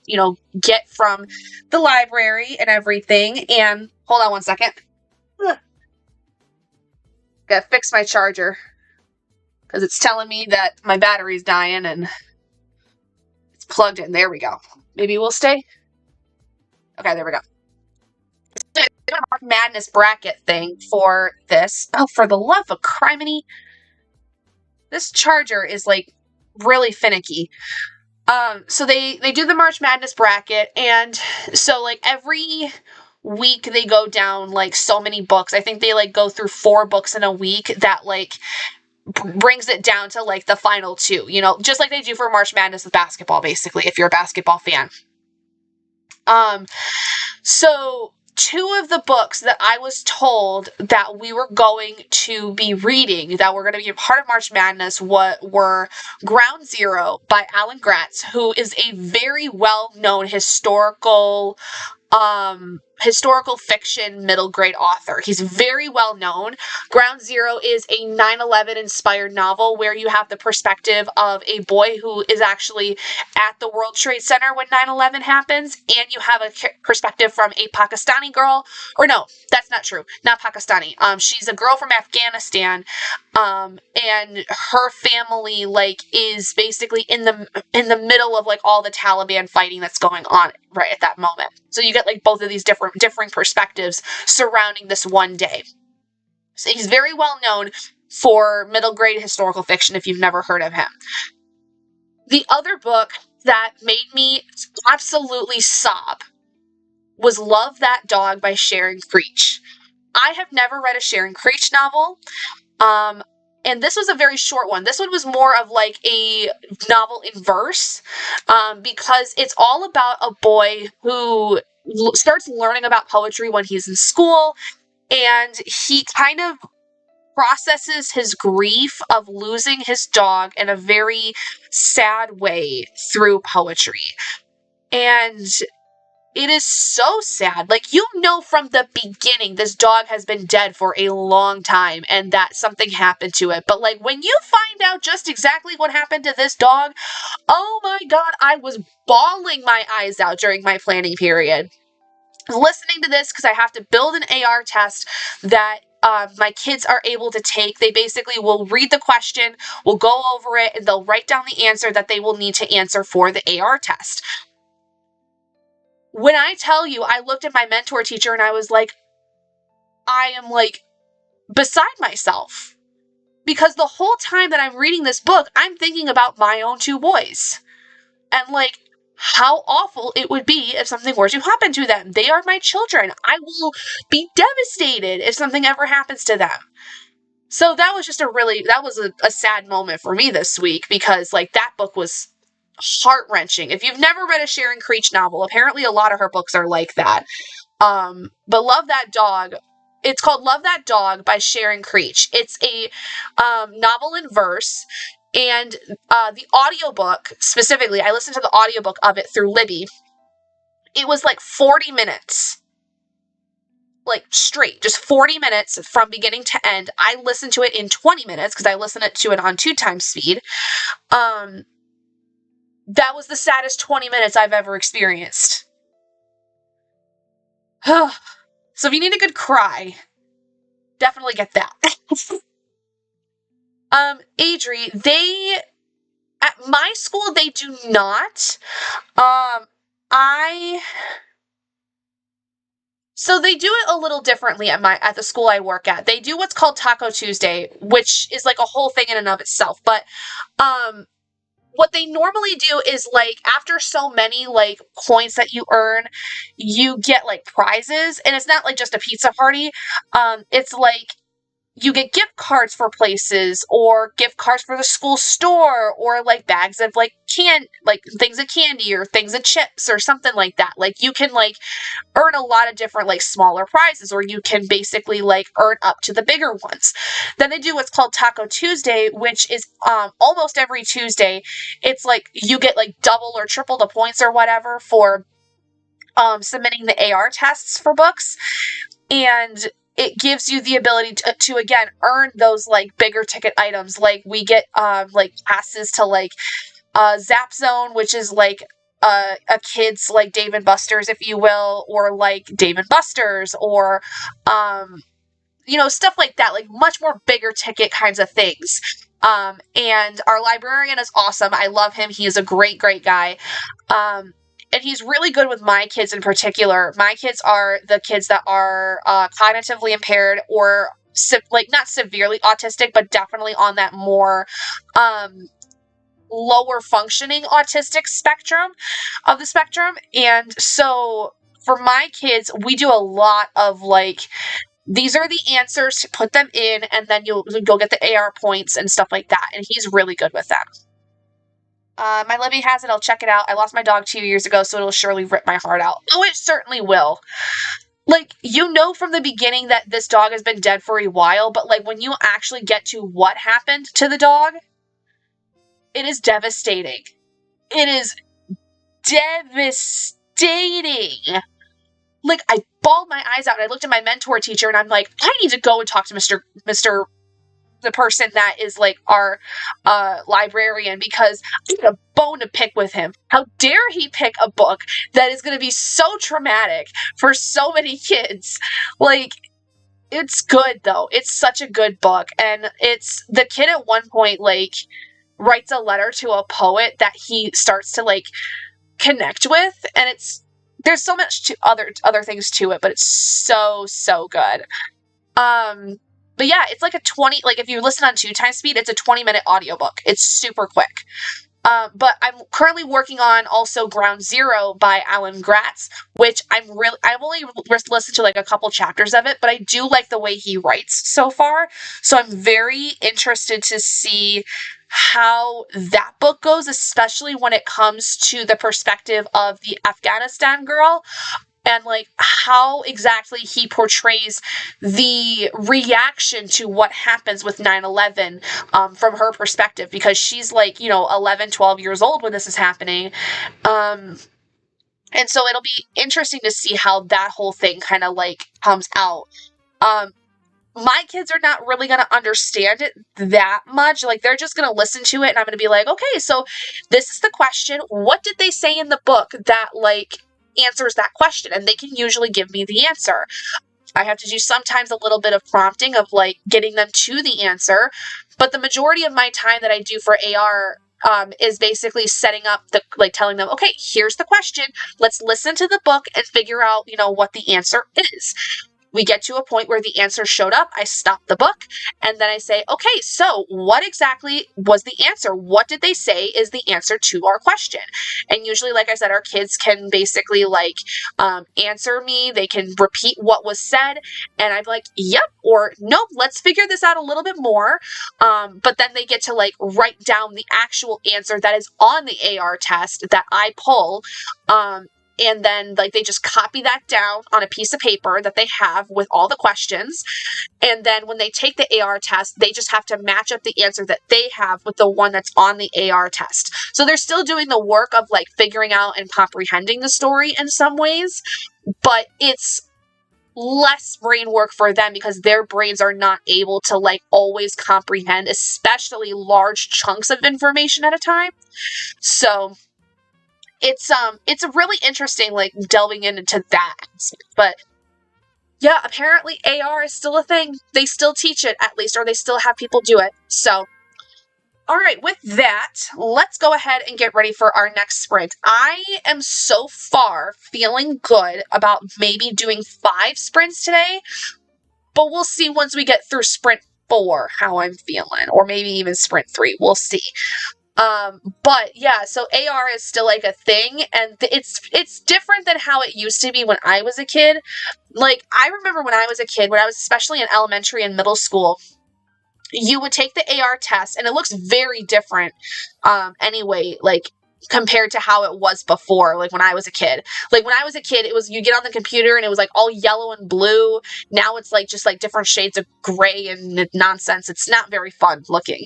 get from the library and everything. And hold on one second. Gotta fix my charger because it's telling me that my battery's dying and it's plugged in. There we go. Maybe we'll stay. Okay, there we go. Madness bracket thing for this. Oh, for the love of criminy. This charger is like really finicky. So they do the March Madness bracket, and so like every week they go down like so many books. I think they like go through 4 books in a week that like brings it down to like the final 2, just like they do for March Madness with basketball, basically, if you're a basketball fan. So 2 of the books that I was told that we were going to be reading, that were going to be a part of March Madness, were Ground Zero by Alan Gratz, who is a very well-known historical fiction middle grade author. He's very well known. Ground Zero is a 9/11 inspired novel where you have the perspective of a boy who is actually at the World Trade Center when 9/11 happens, and you have a perspective from a Pakistani girl, or no, that's not true, not Pakistani. She's a girl from Afghanistan, and her family like is basically in the middle of like all the Taliban fighting that's going on right at that moment. So you get like both of these differing perspectives surrounding this one day. So he's very well known for middle grade historical fiction if you've never heard of him. The other book that made me absolutely sob was Love That Dog by Sharon Creech. I have never read a Sharon Creech novel. And this was a very short one. This one was more of like a novel in verse, because it's all about a boy who starts learning about poetry when he's in school, and he kind of processes his grief of losing his dog in a very sad way through poetry. And it is so sad. Like, from the beginning, this dog has been dead for a long time and that something happened to it. But, like, when you find out just exactly what happened to this dog, oh my God, I was bawling my eyes out during my planning period. Listening to this because I have to build an AR test that my kids are able to take. They basically will read the question, will go over it, and they'll write down the answer that they will need to answer for the AR test. When I tell you, I looked at my mentor teacher and I was like, I am like beside myself. Because the whole time that I'm reading this book, I'm thinking about my own 2 boys. And like, how awful it would be if something were to happen to them. They are my children. I will be devastated if something ever happens to them. So that was just a sad moment for me this week, because like that book was heart-wrenching. If you've never read a Sharon Creech novel, apparently a lot of her books are like that. But Love That Dog, it's called Love That Dog by Sharon Creech. It's a novel in verse, and the audiobook, specifically, I listened to the audiobook of it through Libby. It was like 40 minutes. Like straight, just 40 minutes from beginning to end. I listened to it in 20 minutes because I listened to it on 2 times speed. That was the saddest 20 minutes I've ever experienced. So if you need a good cry, definitely get that. Adri, At my school, they do not. Um, I So they do it a little differently at the school I work at. They do what's called Taco Tuesday, which is like a whole thing in and of itself. But um what they normally do is like after so many like points that you earn, you get like prizes, and it's not like just a pizza party. It's like you get gift cards for places, or gift cards for the school store, or like bags of like things of candy or things of chips or something like that. Like you can like earn a lot of different like smaller prizes, or you can basically like earn up to the bigger ones. Then they do what's called Taco Tuesday, which is almost every Tuesday. It's like you get like double or triple the points or whatever for submitting the AR tests for books, and it gives you the ability to again earn those like bigger ticket items. Like we get like passes to like Zap Zone, which is like a kid's like Dave and Buster's, if you will, or like Dave and Buster's, or stuff like that, like much more bigger ticket kinds of things. And our librarian is awesome. I love him. He is a great, great guy. And he's really good with my kids in particular. My kids are the kids that are cognitively impaired, or like not severely autistic, but definitely on that more lower functioning autistic spectrum of the spectrum. And so for my kids, we do a lot of like, these are the answers, put them in, and then you'll go get the AR points and stuff like that. And he's really good with them. My Libby has it. I'll check it out. I lost my dog 2 years ago, so it'll surely rip my heart out. Oh, it certainly will. Like, you know from the beginning that this dog has been dead for a while, but like when you actually get to what happened to the dog, it is devastating. It is devastating. Like, I bawled my eyes out, and I looked at my mentor teacher, and I'm like, I need to go and talk to Mr. the person that is like our librarian, because I got a bone to pick with him. How dare he pick a book that is going to be so traumatic for so many kids? Like, it's good though. It's such a good book, and it's the kid at one point like writes a letter to a poet that he starts to like connect with, and there's so much to other things to it, but it's so good. But yeah, it's like like if you listen on 2x speed, it's a 20-minute audiobook. It's super quick. But I'm currently working on also Ground Zero by Alan Gratz, which I've only listened to like a couple chapters of it, but I do like the way he writes so far. So I'm very interested to see how that book goes, especially when it comes to the perspective of the Afghanistan girl, and like how exactly he portrays the reaction to what happens with 9/11 from her perspective, because she's like 11, 12 years old when this is happening, and so it'll be interesting to see how that whole thing kind of like comes out. My kids are not really going to understand it that much. Like, they're just going to listen to it, and I'm going to be like, okay, so this is the question. What did they say in the book that like answers that question? And they can usually give me the answer. I have to do sometimes a little bit of prompting of like getting them to the answer, but the majority of my time that I do for AR is basically setting up telling them, okay, here's the question. Let's listen to the book and figure out, what the answer is. We get to a point where the answer showed up, I stop the book, and then I say, okay, so what exactly was the answer? What did they say is the answer to our question? And usually, like I said, our kids can basically answer me. They can repeat what was said, and I'm like, yep, or nope, let's figure this out a little bit more. But then they get to like write down the actual answer that is on the AR test that I pull. And then like they just copy that down on a piece of paper that they have with all the questions. And then when they take the AR test, they just have to match up the answer that they have with the one that's on the AR test. So they're still doing the work of like figuring out and comprehending the story in some ways, but it's less brain work for them because their brains are not able to like always comprehend, especially large chunks of information at a time. So it's really interesting, like delving into that. But yeah, apparently AR is still a thing. They still teach it, at least, or they still have people do it. So All right, with that, let's go ahead and get ready for our next sprint. I am so far feeling good about maybe doing 5 sprints today, but we'll see once we get through sprint 4 how I'm feeling, or maybe even sprint 3. We'll see. But yeah, so AR is still like a thing, and it's different than how it used to be when I was a kid. Like, I remember when I was a kid, when I was especially in elementary and middle school, you would take the AR test, and it looks very different, anyway, like, compared to how it was before, like, when I was a kid. Like, when I was a kid, it was, you get on the computer, and it was, like, all yellow and blue. Now it's, like, just, like, different shades of gray and nonsense. It's not very fun looking.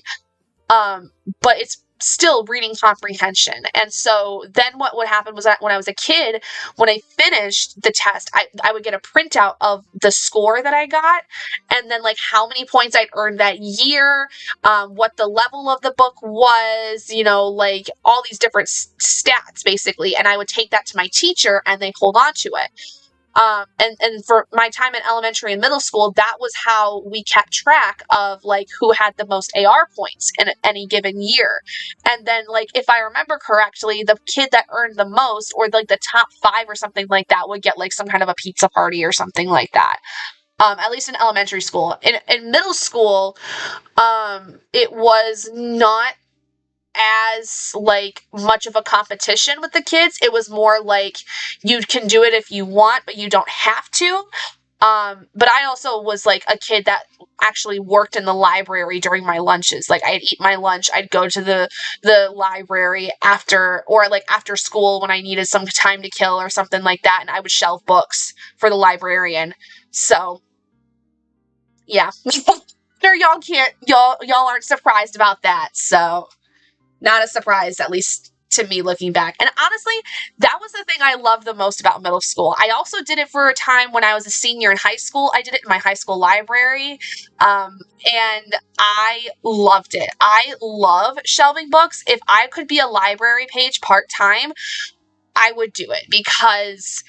But it's still reading comprehension. And so then what would happen was that when I was a kid, when I finished the test, I would get a printout of the score that I got, and then like how many points I'd earned that year, what the level of the book was, you know, like all these different stats basically. And I would take that to my teacher and they hold on to it. And for my time in elementary and middle school, that was how we kept track of like who had the most AR points in any given year. And then like, if I remember correctly, the kid that earned the most, or like the top 5 or something like that, would get like some kind of a pizza party or something like that. At least in elementary school. In middle school, it was not as like much of a competition with the kids. It was more like you can do it if you want, but you don't have to. But I also was like a kid that actually worked in the library during my lunches. Like I'd eat my lunch, I'd go to the library after, or like after school when I needed some time to kill or something like that, and I would shelve books for the librarian. So yeah. Sure, y'all aren't surprised about that. So not a surprise, at least to me looking back. And honestly, that was the thing I loved the most about middle school. I also did it for a time when I was a senior in high school. I did it in my high school library, and I loved it. I love shelving books. If I could be a library page part-time, I would do it because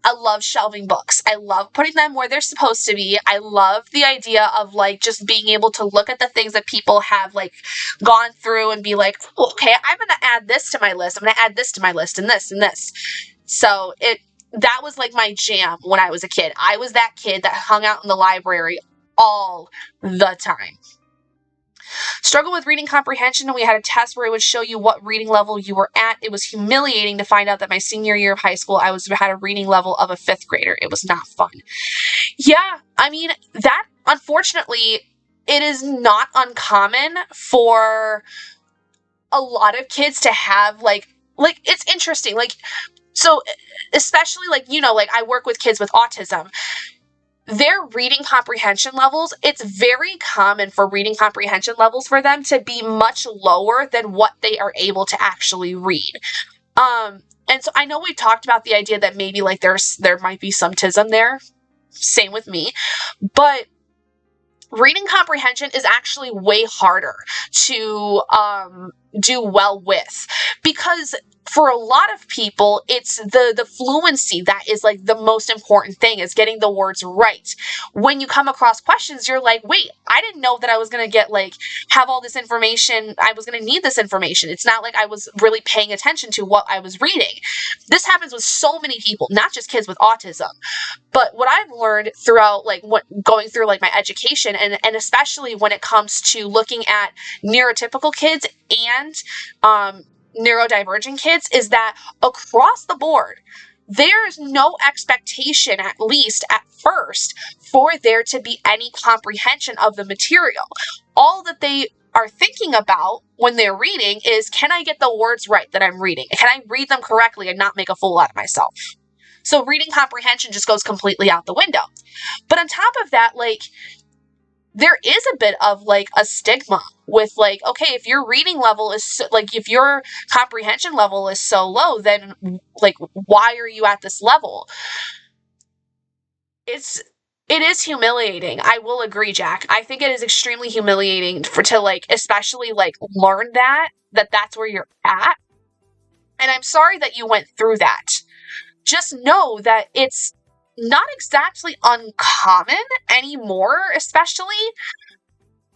I love shelving books. I love putting them where they're supposed to be. I love the idea of like just being able to look at the things that people have like gone through and be like, oh, okay, I'm going to add this to my list. I'm going to add this to my list and this and this. So that was like my jam when I was a kid. I was that kid that hung out in the library all the time. Struggle with reading comprehension, and we had a test where it would show you what reading level you were at. It was humiliating to find out that my senior year of high school, I had a reading level of a 5th grader. It was not fun. Yeah, I mean, that, unfortunately, it is not uncommon for a lot of kids to have, like, it's interesting, like, so, especially, like, you know, like, I work with kids with autism. Their reading comprehension levels, it's very common for reading comprehension levels for them to be much lower than what they are able to actually read. And so I know we talked about the idea that maybe like there might be some autism there. Same with me. But reading comprehension is actually way harder to do well with, because for a lot of people, it's the fluency that is like the most important thing, is getting the words right. When you come across questions, you're like, wait, I didn't know that I was going to have all this information. I was going to need this information. It's not like I was really paying attention to what I was reading. This happens with so many people, not just kids with autism. But what I've learned throughout, like, going through, like, my education, and especially when it comes to looking at neurotypical kids and neurodivergent kids, is that across the board, there is no expectation, at least at first, for there to be any comprehension of the material. All that they are thinking about when they're reading is, can I get the words right that I'm reading? Can I read them correctly and not make a fool out of myself? So reading comprehension just goes completely out the window. But on top of that, like, there is a bit of like a stigma with like, okay, if your reading level is like, if your comprehension level is so low, then like, why are you at this level? It is humiliating. I will agree, Jack. I think it is extremely humiliating to like, especially like learn that's where you're at. And I'm sorry that you went through that. Just know that it's not exactly uncommon anymore, especially.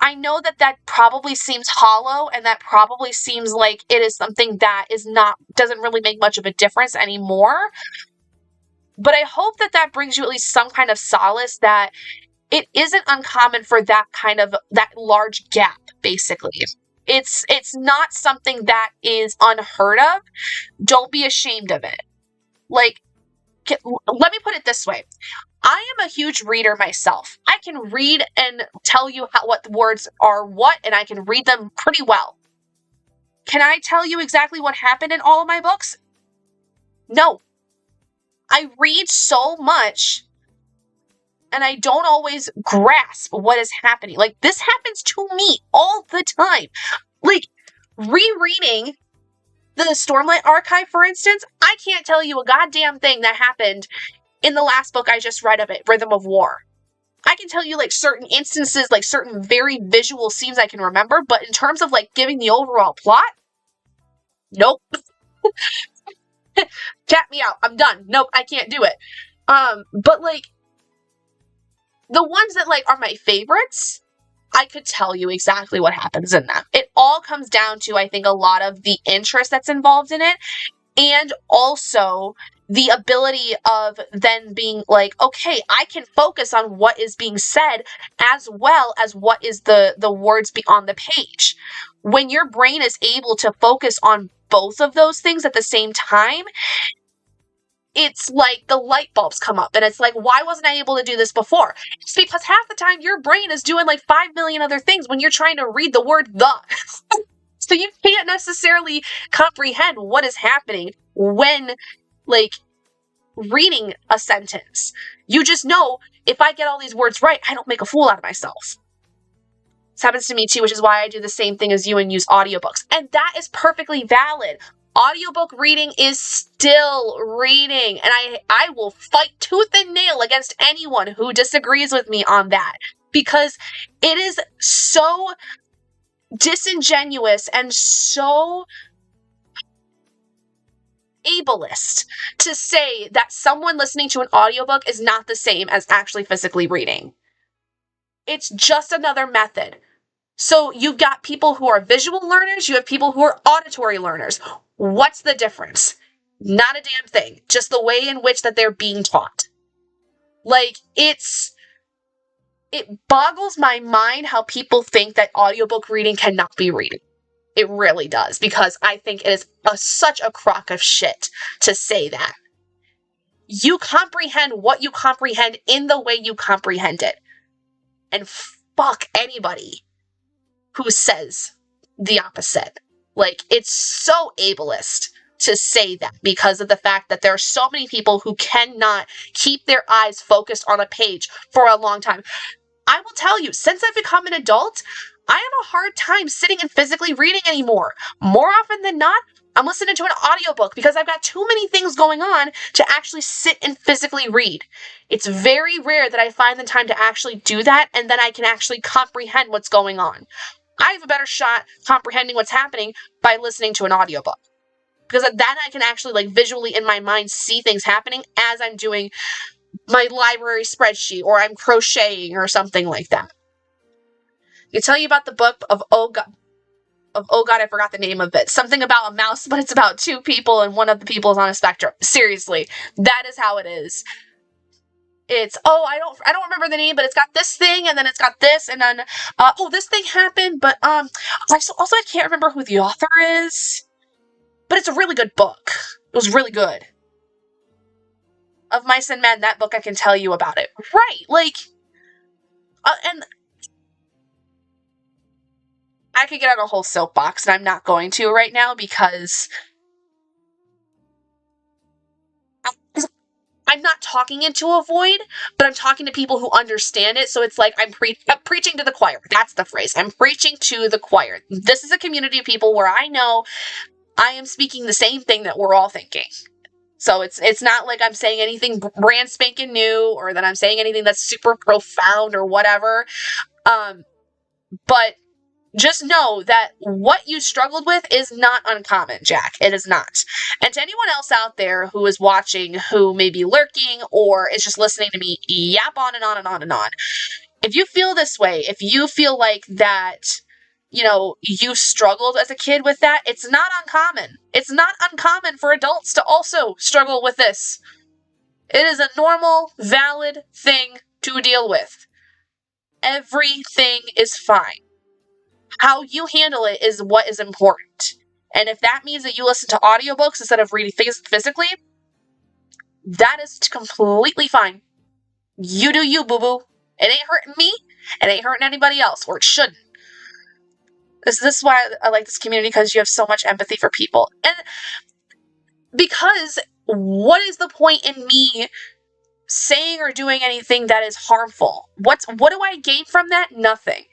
I know that that probably seems hollow, and that probably seems like it is something that doesn't really make much of a difference anymore. But I hope that that brings you at least some kind of solace that it isn't uncommon for that large gap, basically. It's not something that is unheard of. Don't be ashamed of it. Like, let me put it this way. I am a huge reader myself. I can read and tell you what words are what, and I can read them pretty well. Can I tell you exactly what happened in all of my books? No. I read so much, and I don't always grasp what is happening. Like, this happens to me all the time. Like, rereading the Stormlight Archive, for instance, I can't tell you a goddamn thing that happened in the last book I just read of it, Rhythm of War. I can tell you, like, certain instances, like, certain very visual scenes I can remember, but in terms of, like, giving the overall plot, nope. Tap me out. I'm done. Nope, I can't do it. But, like, the ones that, like, are my favorites, I could tell you exactly what happens in them. It all comes down to, I think, a lot of the interest that's involved in it, and also the ability of then being like, okay, I can focus on what is being said as well as what is the words on the page. When your brain is able to focus on both of those things at the same time, it's like the light bulbs come up, and it's like, why wasn't I able to do this before? It's because half the time your brain is doing like 5 million other things when you're trying to read the word the. So you can't necessarily comprehend what is happening when, like, reading a sentence. You just know, if I get all these words right, I don't make a fool out of myself. This happens to me too, which is why I do the same thing as you and use audiobooks. And that is perfectly valid. Audiobook reading is still reading, and I will fight tooth and nail against anyone who disagrees with me on that, because it is so disingenuous and so ableist to say that someone listening to an audiobook is not the same as actually physically reading. It's just another method. So you've got people who are visual learners, you have people who are auditory learners. What's the difference? Not a damn thing. Just the way in which that they're being taught. Like, it boggles my mind how people think that audiobook reading cannot be reading. It really does, because I think it is such a crock of shit to say that. You comprehend what you comprehend in the way you comprehend it. And fuck anybody who says the opposite. Like, it's so ableist to say that, because of the fact that there are so many people who cannot keep their eyes focused on a page for a long time. I will tell you, since I've become an adult, I have a hard time sitting and physically reading anymore. More often than not, I'm listening to an audiobook because I've got too many things going on to actually sit and physically read. It's very rare that I find the time to actually do that, and then I can actually comprehend what's going on. I have a better shot comprehending what's happening by listening to an audiobook, because then I can actually, like, visually in my mind see things happening as I'm doing my library spreadsheet, or I'm crocheting or something like that. I can tell you about the book of oh god, I forgot the name of it. Something about a mouse, but it's about two people, and one of the people is on a spectrum. Seriously, that is how it is. It's, I don't remember the name, but it's got this thing, and then it's got this, and then, this thing happened, but, I can't remember who the author is, but it's a really good book. It was really good. Of Mice and Men, that book, I can tell you about it. Right, like, and I could get on a whole soapbox, and I'm not going to right now, because I'm not talking into a void, but I'm talking to people who understand it, so it's like I'm preaching to the choir. That's the phrase. I'm preaching to the choir. This is a community of people where I know I am speaking the same thing that we're all thinking. So it's not like I'm saying anything brand spanking new, or that I'm saying anything that's super profound or whatever. But just know that what you struggled with is not uncommon, Jack. It is not. And to anyone else out there who is watching, who may be lurking, or is just listening to me yap on and on and on and on, if you feel this way, if you feel like that, you struggled as a kid with that, it's not uncommon. It's not uncommon for adults to also struggle with this. It is a normal, valid thing to deal with. Everything is fine. How you handle it is what is important. And if that means that you listen to audiobooks instead of reading things physically, that is completely fine. You do you, boo-boo. It ain't hurting me. It ain't hurting anybody else, or it shouldn't. This is why I like this community, because you have so much empathy for people. And because what is the point in me saying or doing anything that is harmful? What do I gain from that? Nothing.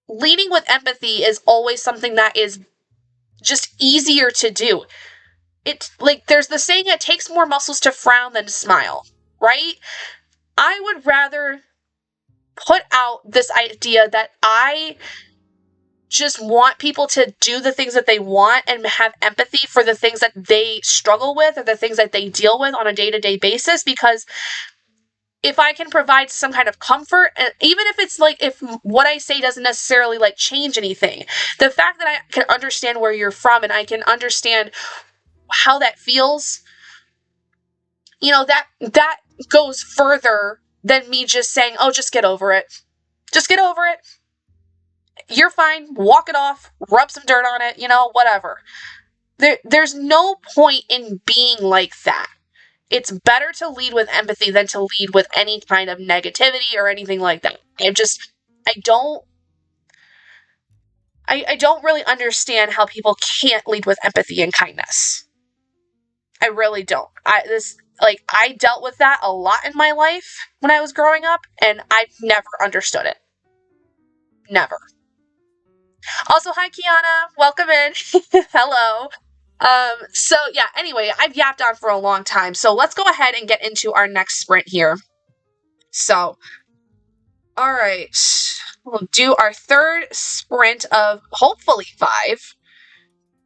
Leading with empathy is always something that is just easier to do. It's like there's the saying, it takes more muscles to frown than to smile, right? I would rather put out this idea that I just want people to do the things that they want and have empathy for the things that they struggle with or the things that they deal with on a day-to-day basis, because if I can provide some kind of comfort, and even if it's like, if what I say doesn't necessarily like change anything, the fact that I can understand where you're from and I can understand how that feels, that goes further than me just saying, oh, just get over it. Just get over it. You're fine. Walk it off. Rub some dirt on it. Whatever. There's no point in being like that. It's better to lead with empathy than to lead with any kind of negativity or anything like that. I don't really understand how people can't lead with empathy and kindness. I really don't. I dealt with that a lot in my life when I was growing up, and I've never understood it. Never. Also, hi, Kiana. Welcome in. Hello. So yeah, anyway, I've yapped on for a long time, so let's go ahead and get into our next sprint here. So, all right. We'll do our third sprint of hopefully 5.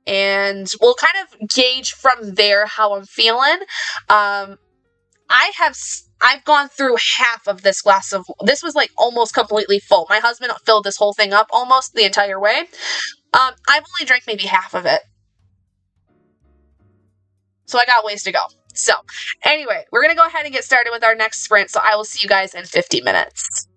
And we'll kind of gauge from there how I'm feeling. I've gone through half of this glass of, this was like almost completely full. My husband filled this whole thing up almost the entire way. I've only drank maybe half of it. So I got ways to go. So anyway, we're going to go ahead and get started with our next sprint. So I will see you guys in 50 minutes.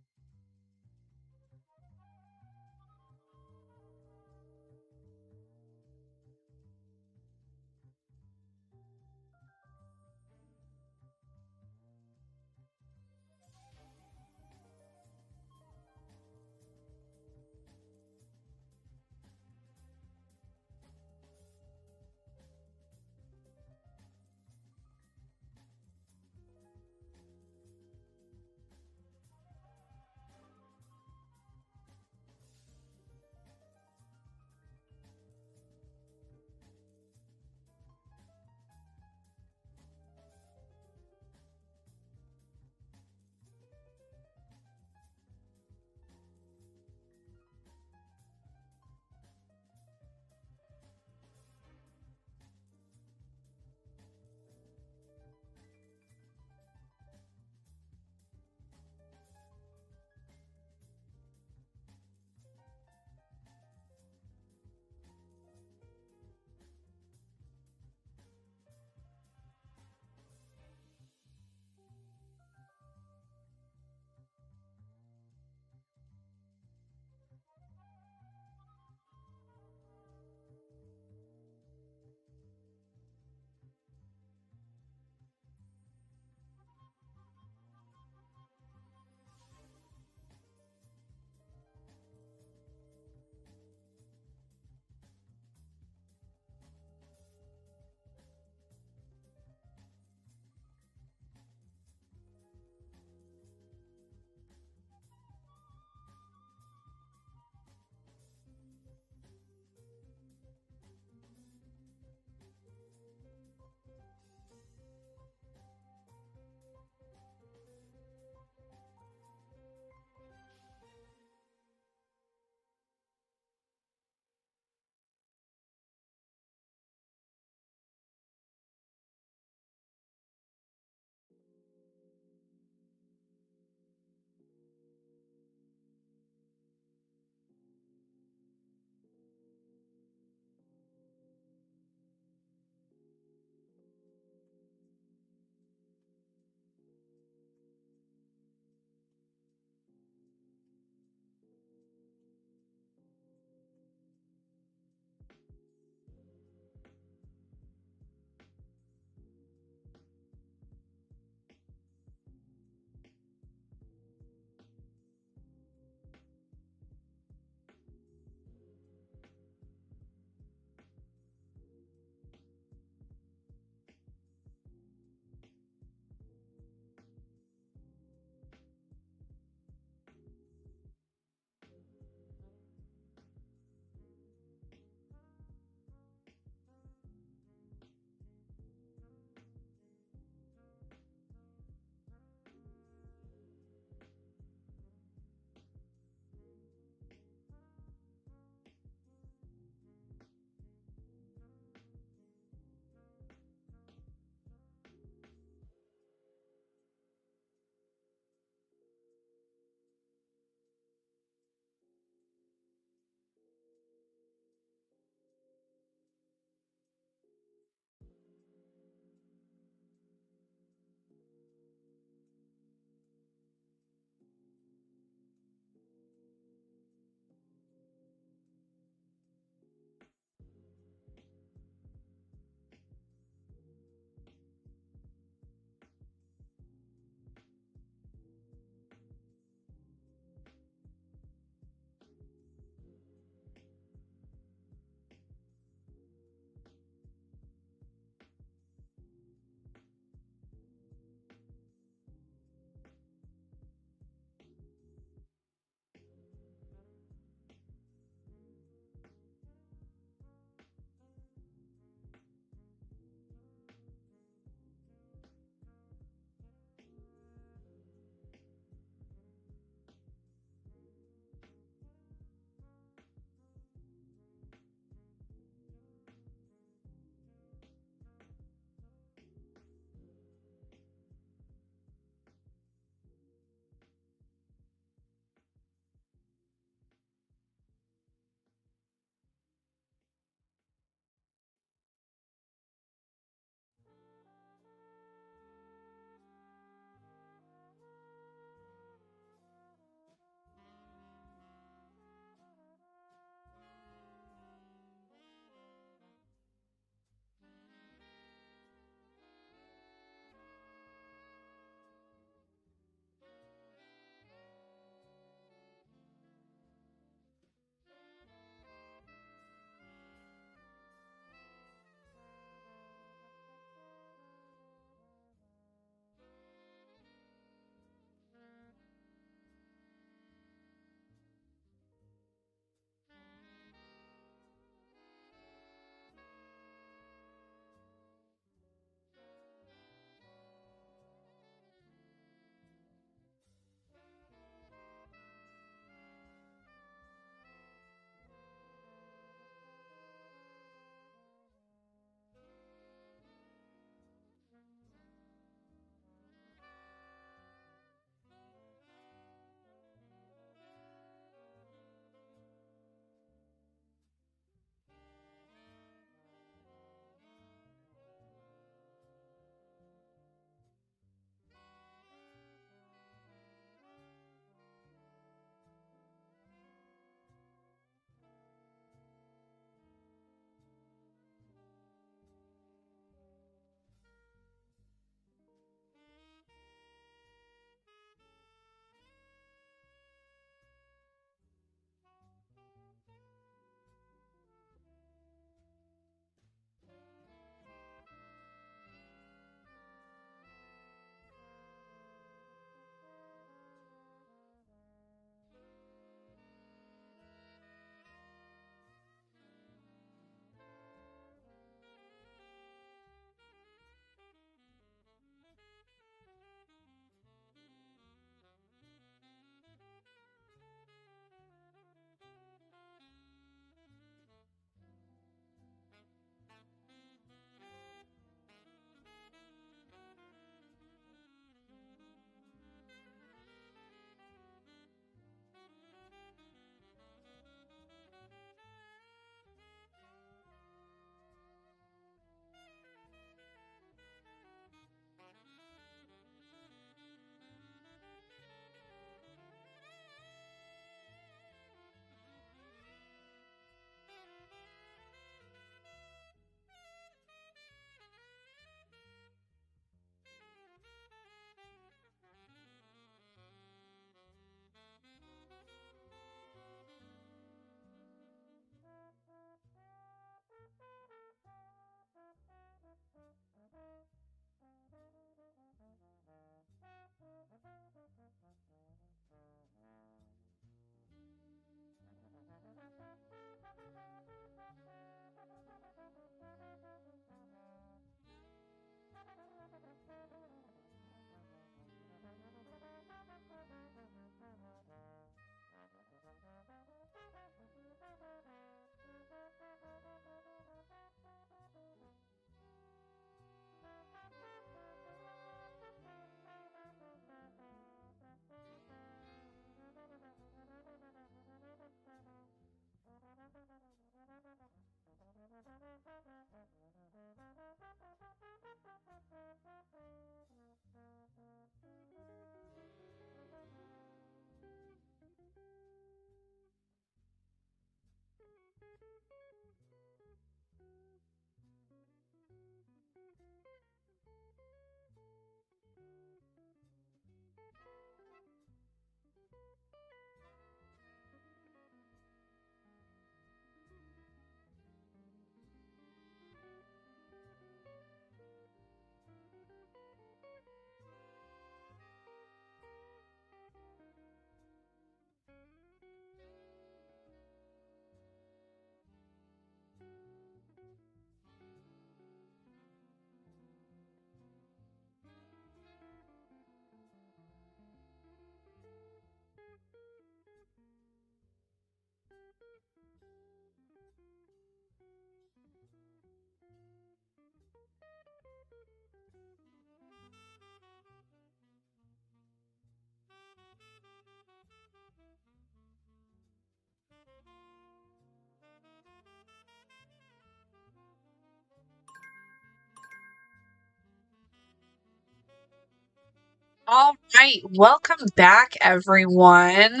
All right, welcome back, everyone.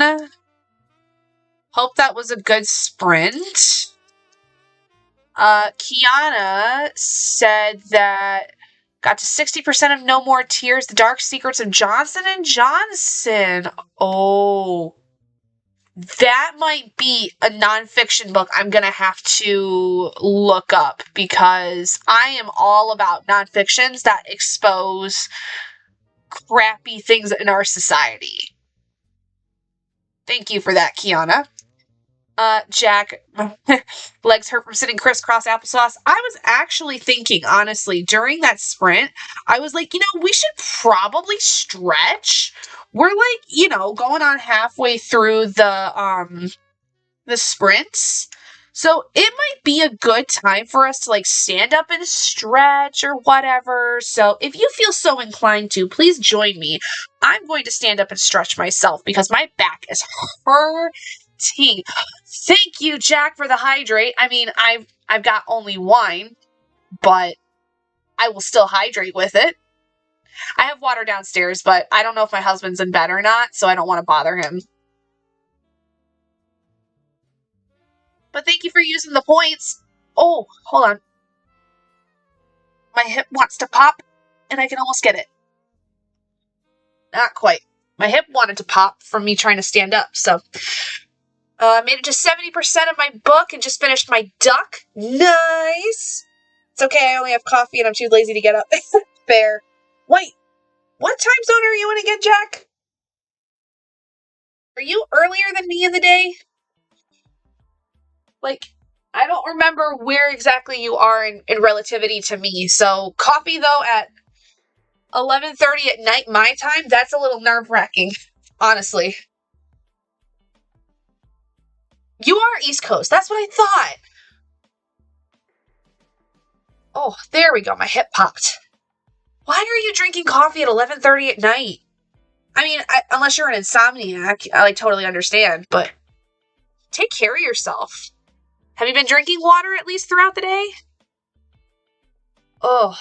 Hope that was a good sprint. Kiana said that got to 60% of No More Tears, The Dark Secrets of Johnson and Johnson. Oh, that might be a nonfiction book I'm gonna have to look up because I am all about nonfictions that expose crappy things in our society. Thank you for that, Kiana. Jack, legs hurt from sitting crisscross applesauce. I was actually thinking, honestly, during that sprint, I was like, we should probably stretch. We're like, going on halfway through the sprints. So it might be a good time for us to like stand up and stretch or whatever. So if you feel so inclined to, please join me. I'm going to stand up and stretch myself because my back is hurting. Thank you, Jack, for the hydrate. I mean, I've got only wine, but I will still hydrate with it. I have water downstairs, but I don't know if my husband's in bed or not, so I don't want to bother him. But thank you for using the points. Oh, hold on. My hip wants to pop, and I can almost get it. Not quite. My hip wanted to pop from me trying to stand up, so... made it to 70% of my book and just finished my duck. Nice! It's okay, I only have coffee and I'm too lazy to get up. Fair. Wait, what time zone are you in again, Jack? Are you earlier than me in the day? Like, I don't remember where exactly you are in relativity to me. So, coffee, though, at 11:30 at night, my time, that's a little nerve-wracking, honestly. You are East Coast. That's what I thought. Oh, there we go. My hip popped. Why are you drinking coffee at 11:30 at night? I mean, unless you're an insomniac, I like totally understand, but take care of yourself. Have you been drinking water at least throughout the day? Oh,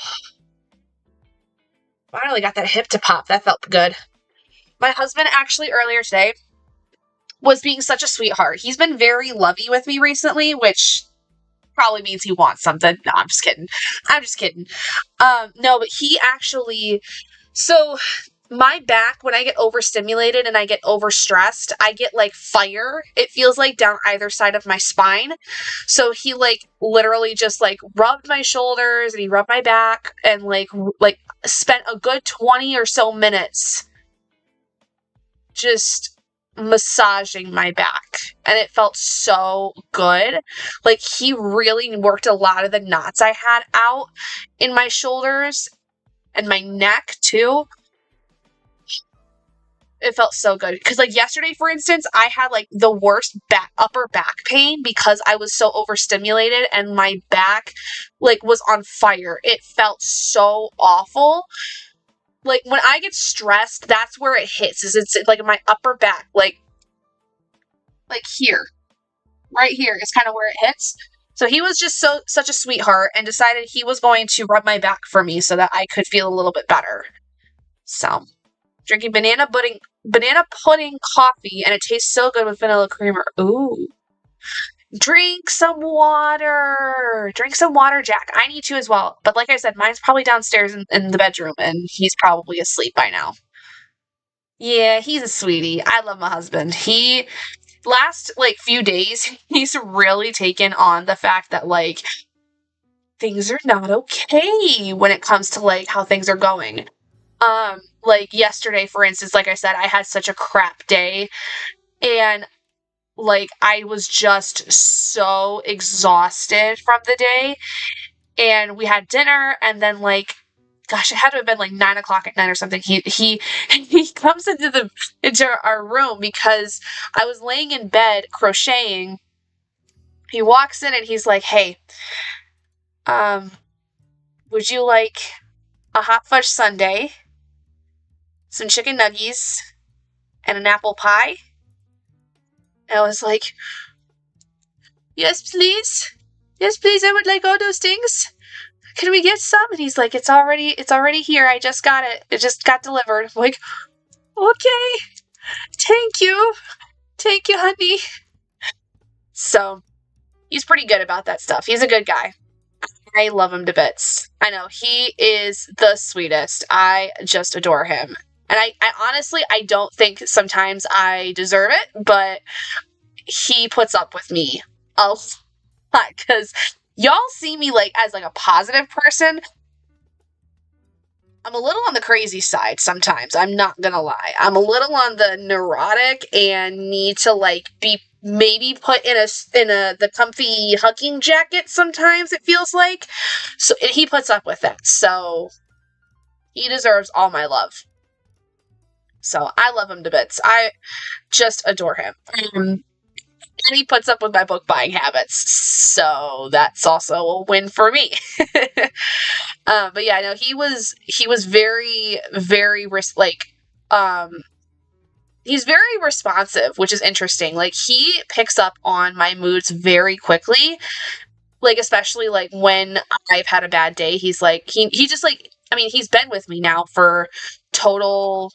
finally got that hip to pop. That felt good. My husband actually earlier today was being such a sweetheart. He's been very lovey with me recently, which probably means he wants something. No, I'm just kidding. No, but he actually, so my back, when I get overstimulated and I get overstressed, I get like fire. It feels like down either side of my spine. So he like literally just like rubbed my shoulders and he rubbed my back and like spent a good 20 or so minutes just massaging my back, and it felt so good. Like, he really worked a lot of the knots I had out in my shoulders and my neck too. It felt so good because like yesterday, for instance, I had like the worst upper back pain because I was so overstimulated and my back like was on fire. It felt so awful. Like, when I get stressed, that's where it hits, is it's like my upper back, like here, right here is kind of where it hits. So he was just such a sweetheart and decided he was going to rub my back for me so that I could feel a little bit better. So, drinking banana pudding coffee, and it tastes so good with vanilla creamer. Ooh. Drink some water. Drink some water, Jack. I need to as well. But like I said, mine's probably downstairs in the bedroom, and he's probably asleep by now. Yeah, he's a sweetie. I love my husband. He, last, like, few days, he's really taken on the fact that, like, things are not okay when it comes to, like, how things are going. Like, yesterday, for instance, like I said, I had such a crap day, and like, I was just so exhausted from the day, and we had dinner, and then, like, gosh, it had to have been, like, 9 o'clock at night or something. He comes into our room because I was laying in bed crocheting. He walks in, and he's like, hey, would you like a hot fudge sundae, some chicken nuggies, and an apple pie? I was like, yes, please. Yes, please, I would like all those things. can we get some? And he's like, it's already here. I just got it. It just got delivered. I'm like, okay, thank you. Thank you, honey. So he's pretty good about that stuff. He's a good guy. I love him to bits. I know, he is the sweetest. I just adore him. And I honestly, I don't think sometimes I deserve it, but he puts up with me a lot, because y'all see me like as like a positive person. I'm a little on the crazy side sometimes. I'm not gonna lie. I'm a little on the neurotic and need to like be maybe put in the comfy hugging jacket sometimes, it feels like. So he puts up with it. So he deserves all my love. So I love him to bits. I just adore him. And he puts up with my book buying habits. So that's also a win for me. But yeah, no, he was very, very he's very responsive, which is interesting. Like, he picks up on my moods very quickly. Like, especially like when I've had a bad day, he's like, he just like, I mean, he's been with me now for total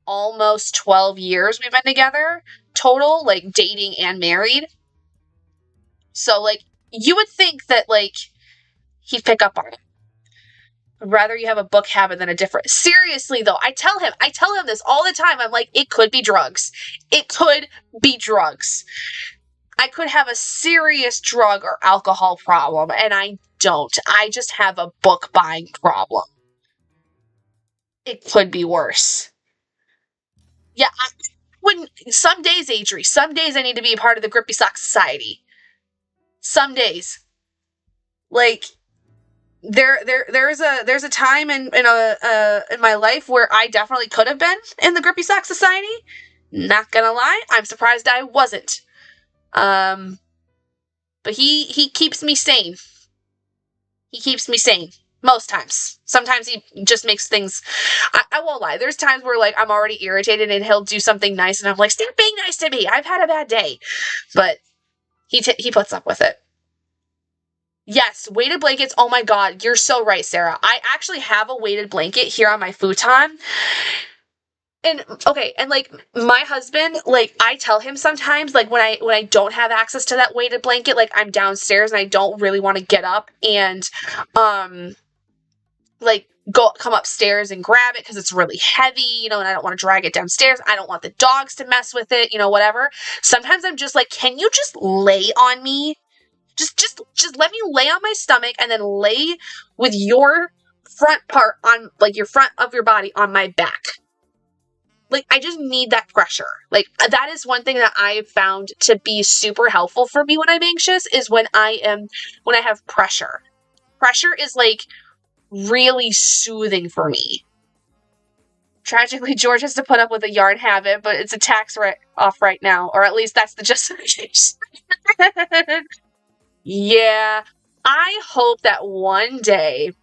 almost 12 years we've been together, total, like dating and married. So like, you would think that like he'd pick up on it. I'd rather you have a book habit than a different. Seriously though, I tell him this all the time. I'm like, it could be drugs. It could be drugs. I could have a serious drug or alcohol problem, and I don't. I just have a book buying problem. It could be worse. Yeah, some days, Adri, some days I need to be a part of the Grippy Sock Society. Some days. Like, there's a time in my life where I definitely could have been in the Grippy Sock Society. Not gonna lie, I'm surprised I wasn't. But he keeps me sane. He keeps me sane most times. Sometimes he just makes things. I won't lie. There's times where like I'm already irritated and he'll do something nice, and I'm like, stop being nice to me. I've had a bad day, but he puts up with it. Yes, weighted blankets. Oh my God, you're so right, Sarah. I actually have a weighted blanket here on my futon. And okay, and like my husband, like I tell him sometimes, like when I don't have access to that weighted blanket, like I'm downstairs and I don't really want to get up and like come upstairs and grab it because it's really heavy, you know, and I don't want to drag it downstairs. I don't want the dogs to mess with it, you know, whatever. Sometimes I'm just like, can you just lay on me? Just let me lay on my stomach and then lay with your front part on, like, your front of your body on my back. Like, I just need that pressure. Like, that is one thing that I've found to be super helpful for me when I'm anxious, is when I have pressure. Pressure is, like, really soothing for me. Tragically, George has to put up with a yarn habit, but it's a tax off right now, or at least that's the justification. Yeah, I hope that one day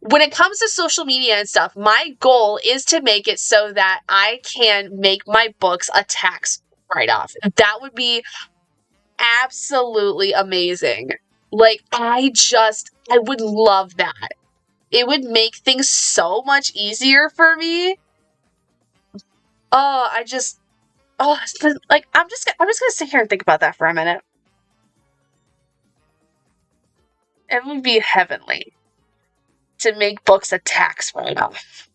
when it comes to social media and stuff, my goal is to make it so that I can make my books a tax write-off. That would be absolutely amazing. Like, I would love that. It would make things so much easier for me. Oh, like, I'm just gonna sit here and think about that for a minute. It would be heavenly to make books a tax write-off.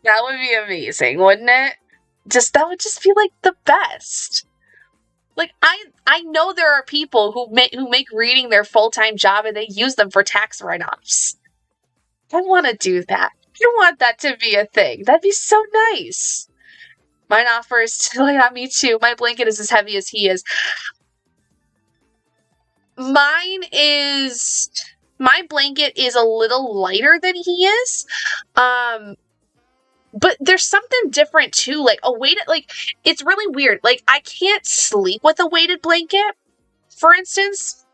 That would be amazing, wouldn't it? That would just be like the best. Like, I know there are people who make reading their full-time job and they use them for tax write-offs. I want to do that. I want that to be a thing. That'd be so nice. Mine offers to lay on me too. My blanket is as heavy as he is. My blanket is a little lighter than he is. But there's something different too. Like it's really weird. Like, I can't sleep with a weighted blanket, for instance,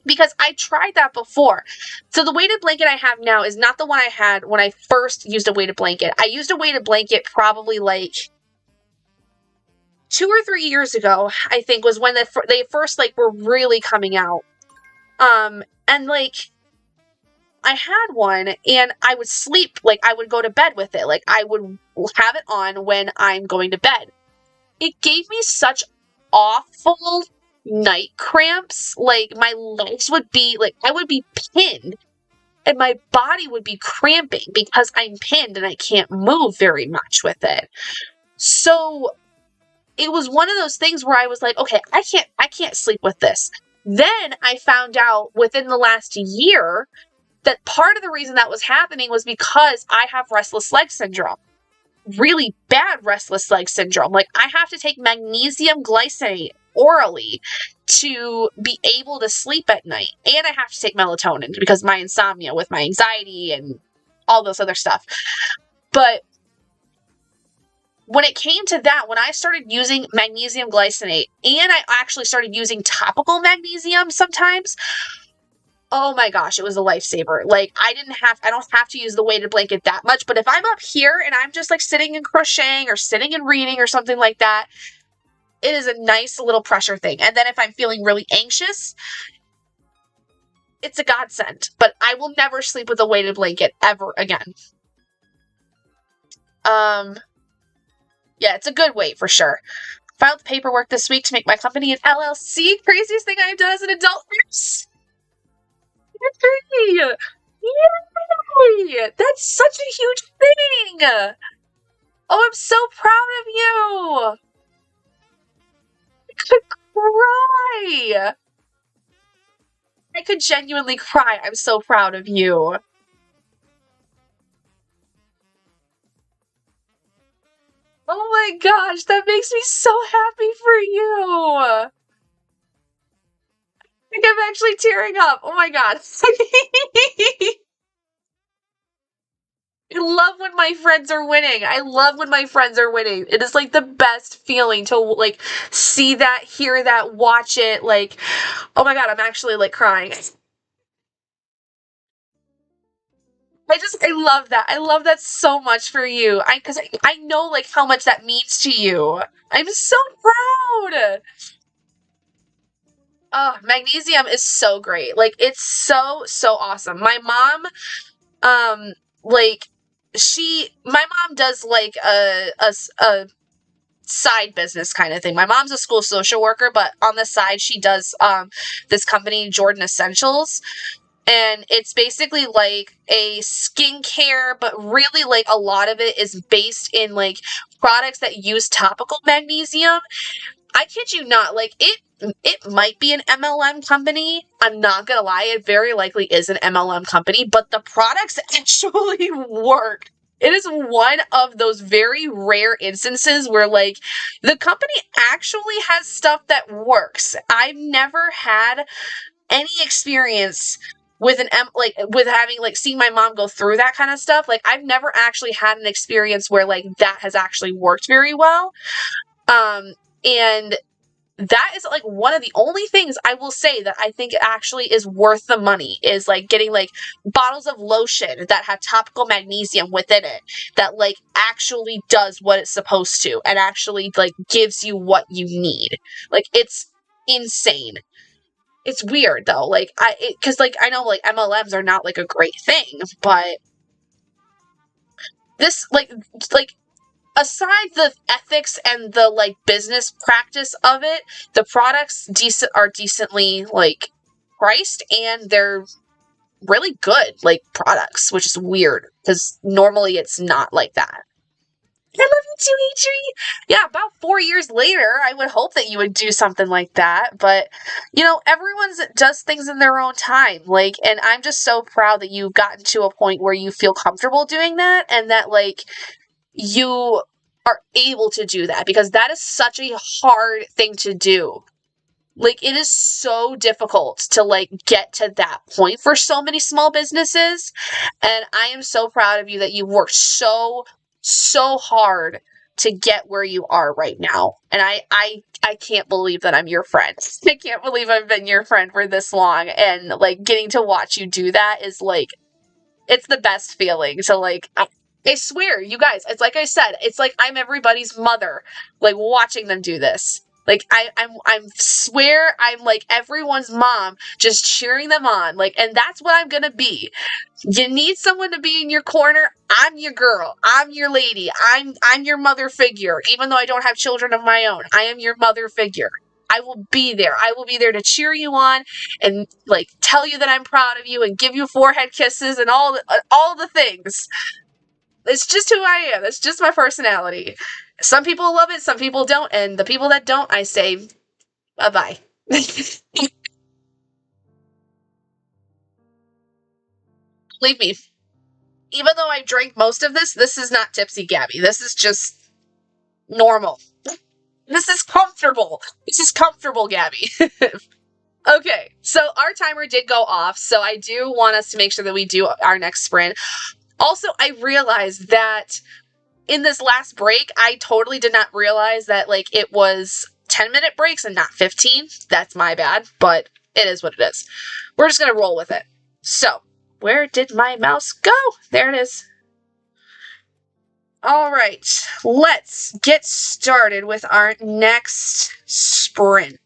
because I tried that before. So the weighted blanket I have now is not the one I had when I first used a weighted blanket. I used a weighted blanket probably like 2 or 3 years ago, I think, was when they first like were really coming out. And like I had one and I would sleep, like I would go to bed with it. Like I would have it on when I'm going to bed. It gave me such awful night cramps. Like my legs would be like I would be pinned and my body would be cramping because I'm pinned and I can't move very much with it. So it was one of those things where I was like, okay, I can't sleep with this. Then I found out within the last year that part of the reason that was happening was because I have restless leg syndrome. Really bad restless leg syndrome. Like I have to take magnesium glycinate orally to be able to sleep at night. And I have to take melatonin because my insomnia with my anxiety and all this other stuff. But when it came to that, when I started using magnesium glycinate and I actually started using topical magnesium sometimes, oh my gosh, it was a lifesaver. Like I don't have to use the weighted blanket that much, but if I'm up here and I'm just like sitting and crocheting or sitting and reading or something like that, it is a nice little pressure thing. And then if I'm feeling really anxious, it's a godsend. But I will never sleep with a weighted blanket ever again. Yeah, it's a good weight for sure. Filed paperwork this week to make my company an LLC. Craziest thing I've done as an adult. Yay! Yay! That's such a huge thing! Oh, I'm so proud of you! I could cry! I could genuinely cry. I'm so proud of you. Oh my gosh, that makes me so happy for you! I think I'm actually tearing up. Oh my god. I love when my friends are winning. I love when my friends are winning. It is like the best feeling to like see that, hear that, watch it. Like, oh my god, I'm actually like crying. I love that. I love that so much for you. Because I know like how much that means to you. I'm so proud. Oh, magnesium is so great. Like it's so awesome. My mom, like my mom does like a side business kind of thing. My mom's a school social worker, but on the side she does this company, Jordan Essentials. And it's basically like a skincare, but really like a lot of it is based in like products that use topical magnesium. I kid you not, like it might be an MLM company. I'm not gonna lie, it very likely is an MLM company, but the products actually work. It is one of those very rare instances where like the company actually has stuff that works. I've never had any experience with with having like seeing my mom go through that kind of stuff. Like I've never actually had an experience where like that has actually worked very well. And that is like one of the only things I will say that I think actually is worth the money is like getting like bottles of lotion that have topical magnesium within it that like actually does what it's supposed to and actually like gives you what you need. Like it's insane. It's weird though. Like cuz like I know like MLMs are not like a great thing, but this like aside the ethics and the like business practice of it, the products are decently like priced and they're really good like products, which is weird because normally it's not like that. I love you too, Adri. Yeah, about 4 years later, I would hope that you would do something like that. But, you know, everyone's does things in their own time. Like, and I'm just so proud that you've gotten to a point where you feel comfortable doing that and that, like, you are able to do that because that is such a hard thing to do. Like it is so difficult to like get to that point for so many small businesses and I am so proud of you that you worked so hard to get where you are right now. And I can't believe that I'm your friend. I can't believe I've been your friend for this long and like getting to watch you do that is like it's the best feeling. So like I swear, you guys, it's like I said, it's like I'm everybody's mother, like watching them do this. Like I'm swear I'm like everyone's mom, just cheering them on. Like, and that's what I'm gonna be. You need someone to be in your corner. I'm your girl. I'm your lady. I'm your mother figure. Even though I don't have children of my own, I am your mother figure. I will be there. I will be there to cheer you on and like tell you that I'm proud of you and give you forehead kisses and all the things. It's just who I am. It's just my personality. Some people love it, some people don't, and the people that don't, I say bye-bye. Believe me, even though I drank most of this is not tipsy Gabby. This is just normal. This is comfortable. This is comfortable, Gabby. Okay, so our timer did go off, so I do want us to make sure that we do our next sprint. Also, I realized that in this last break, I totally did not realize that like it was 10-minute breaks and not 15. That's my bad, but it is what it is. We're just gonna roll with it. So, where did my mouse go? There it is. All right, let's get started with our next sprint.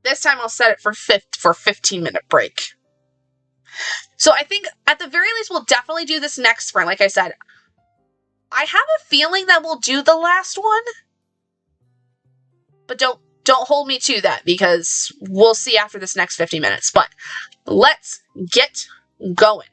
This time I'll set it for 15-minute break. So I think at the very least we'll definitely do this next sprint. Like I said, I have a feeling that we'll do the last one, but don't hold me to that because we'll see after this next 50 minutes. But let's get going.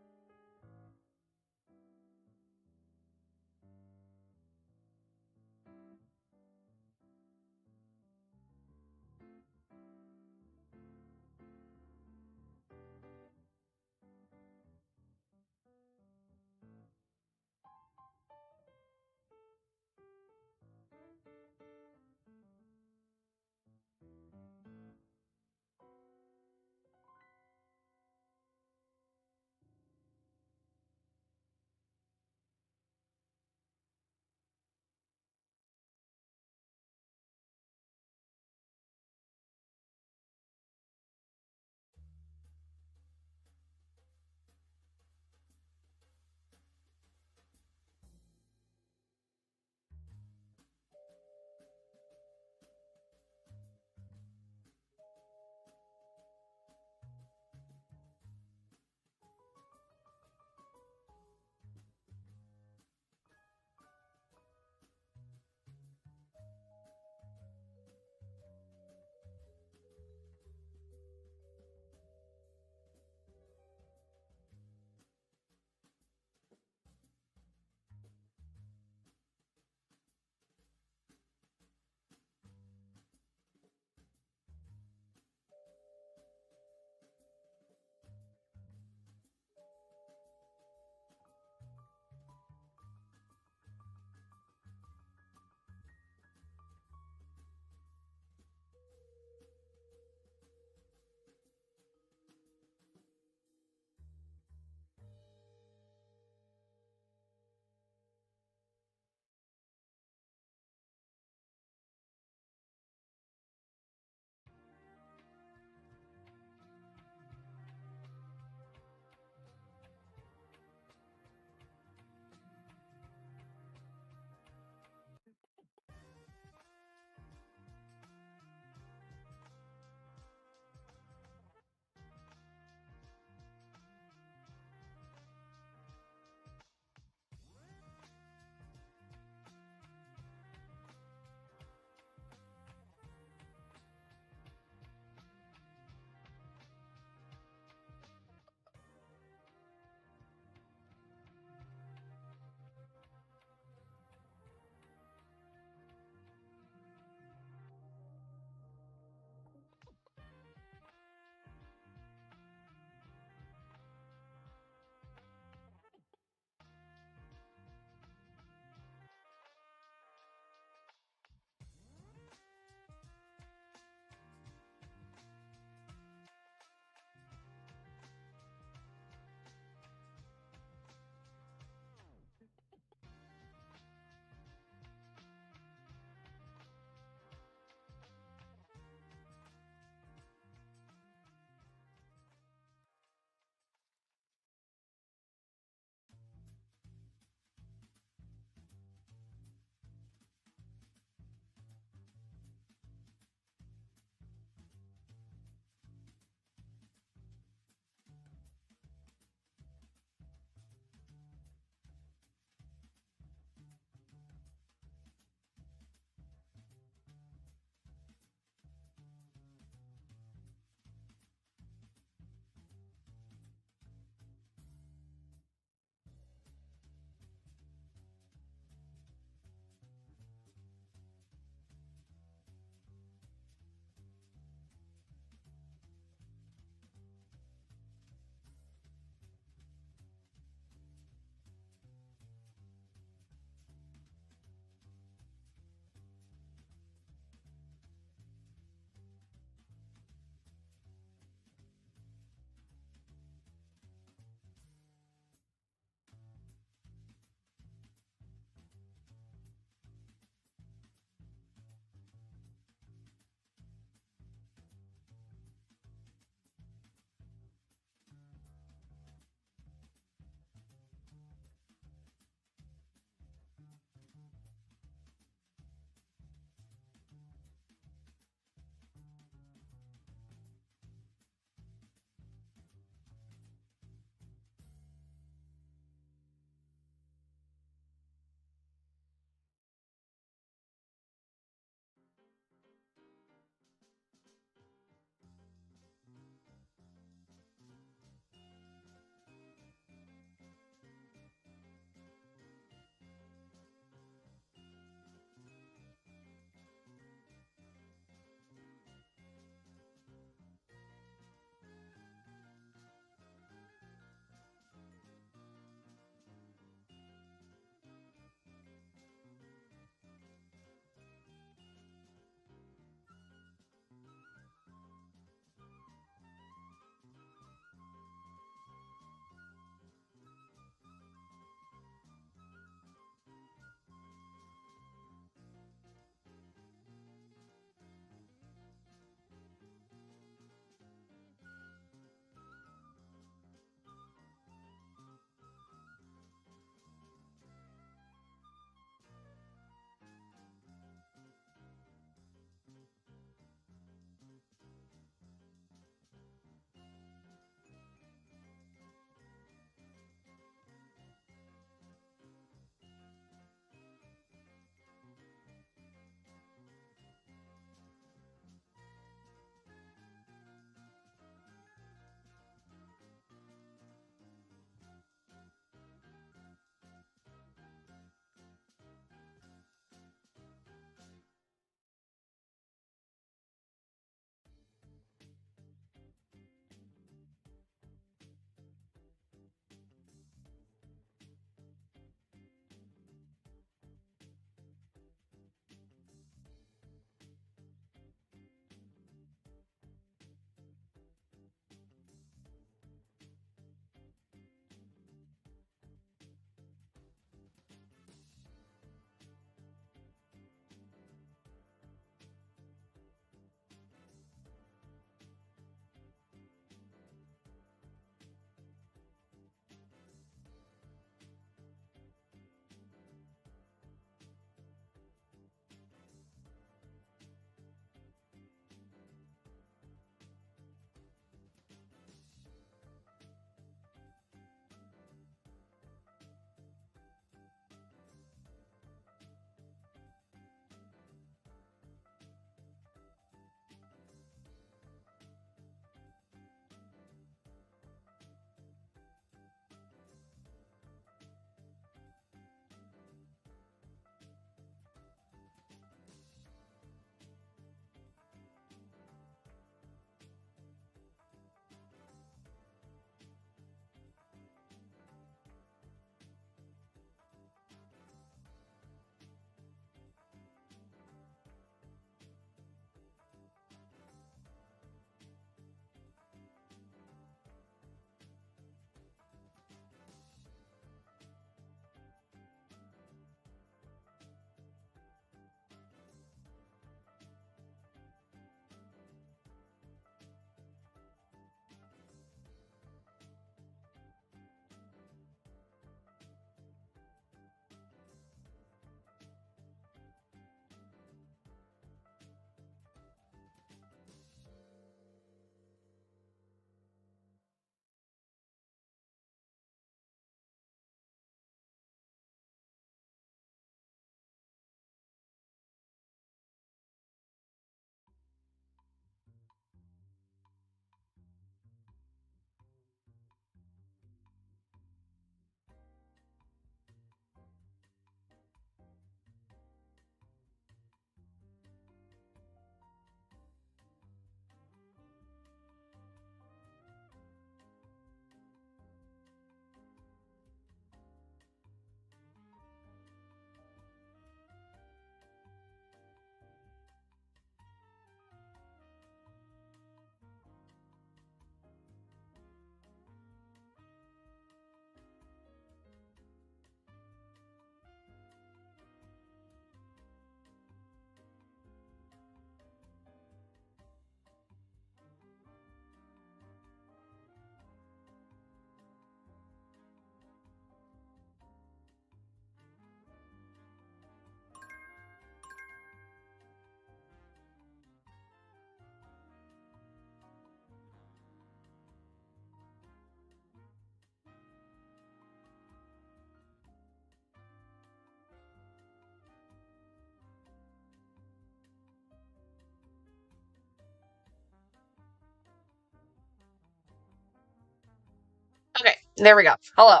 There we go. Hello.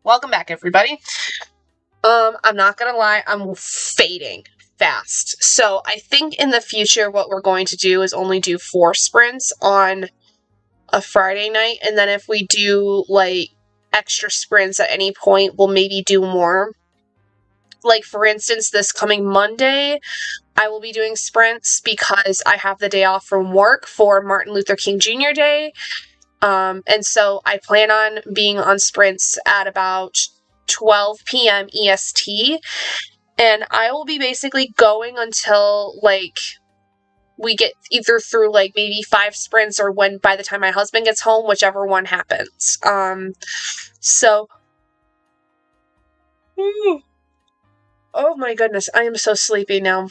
Welcome back, everybody. I'm not gonna lie, I'm fading fast. So I think in the future what we're going to do is only do 4 sprints on a Friday night, and then if we do like extra sprints at any point, we'll maybe do more. Like for instance, this coming Monday, I will be doing sprints because I have the day off from work for Martin Luther King Jr. Day. And so I plan on being on sprints at about 12 p.m. EST. And I will be basically going until like we get either through like maybe 5 sprints or when by the time my husband gets home, whichever one happens. So oh my goodness, I am so sleepy now.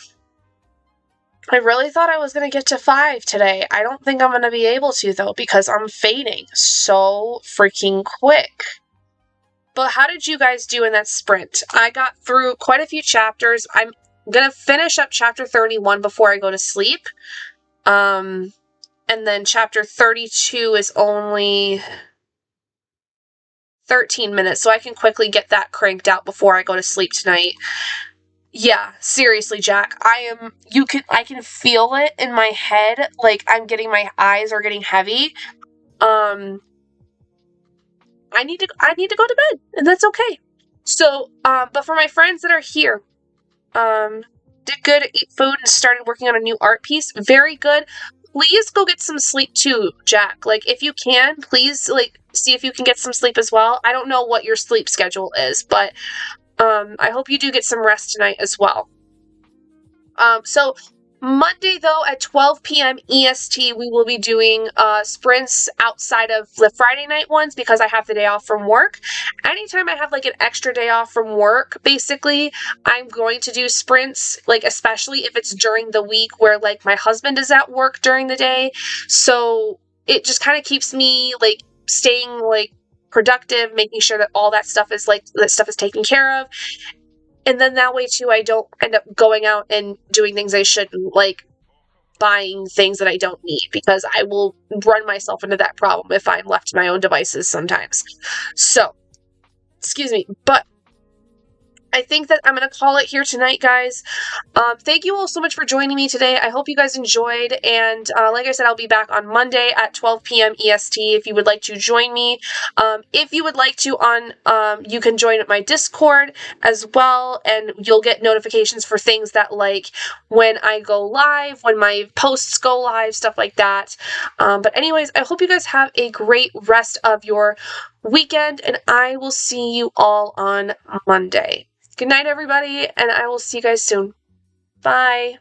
I really thought I was going to get to 5 today. I don't think I'm going to be able to, though, because I'm fading so freaking quick. But how did you guys do in that sprint? I got through quite a few chapters. I'm going to finish up chapter 31 before I go to sleep. And then chapter 32 is only 13 minutes, so I can quickly get that cranked out before I go to sleep tonight. Yeah, seriously, Jack. I can feel it in my head, like my eyes are getting heavy. I need to go to bed, and that's okay. So, but for my friends that are here, did good, ate food, and started working on a new art piece. Very good. Please go get some sleep too, Jack. Like, if you can, please, like, see if you can get some sleep as well. I don't know what your sleep schedule is, but I hope you do get some rest tonight as well. So Monday, though, at 12 p.m. EST, we will be doing sprints outside of the Friday night ones because I have the day off from work. Anytime I have like an extra day off from work, basically, I'm going to do sprints, like especially if it's during the week where like my husband is at work during the day. So it just kind of keeps me like staying like productive, making sure that all that stuff is taken care of. And then that way too I don't end up going out and doing things I shouldn't, like buying things that I don't need, because I will run myself into that problem if I'm left to my own devices sometimes. So, excuse me, but I think that I'm going to call it here tonight, guys. Thank you all so much for joining me today. I hope you guys enjoyed, and like I said, I'll be back on Monday at 12 p.m. EST if you would like to join me. If you would like to, you can join my Discord as well, and you'll get notifications for things that, like, when I go live, when my posts go live, stuff like that. But anyways, I hope you guys have a great rest of your weekend, and I will see you all on Monday. Good night, everybody, and I will see you guys soon. Bye.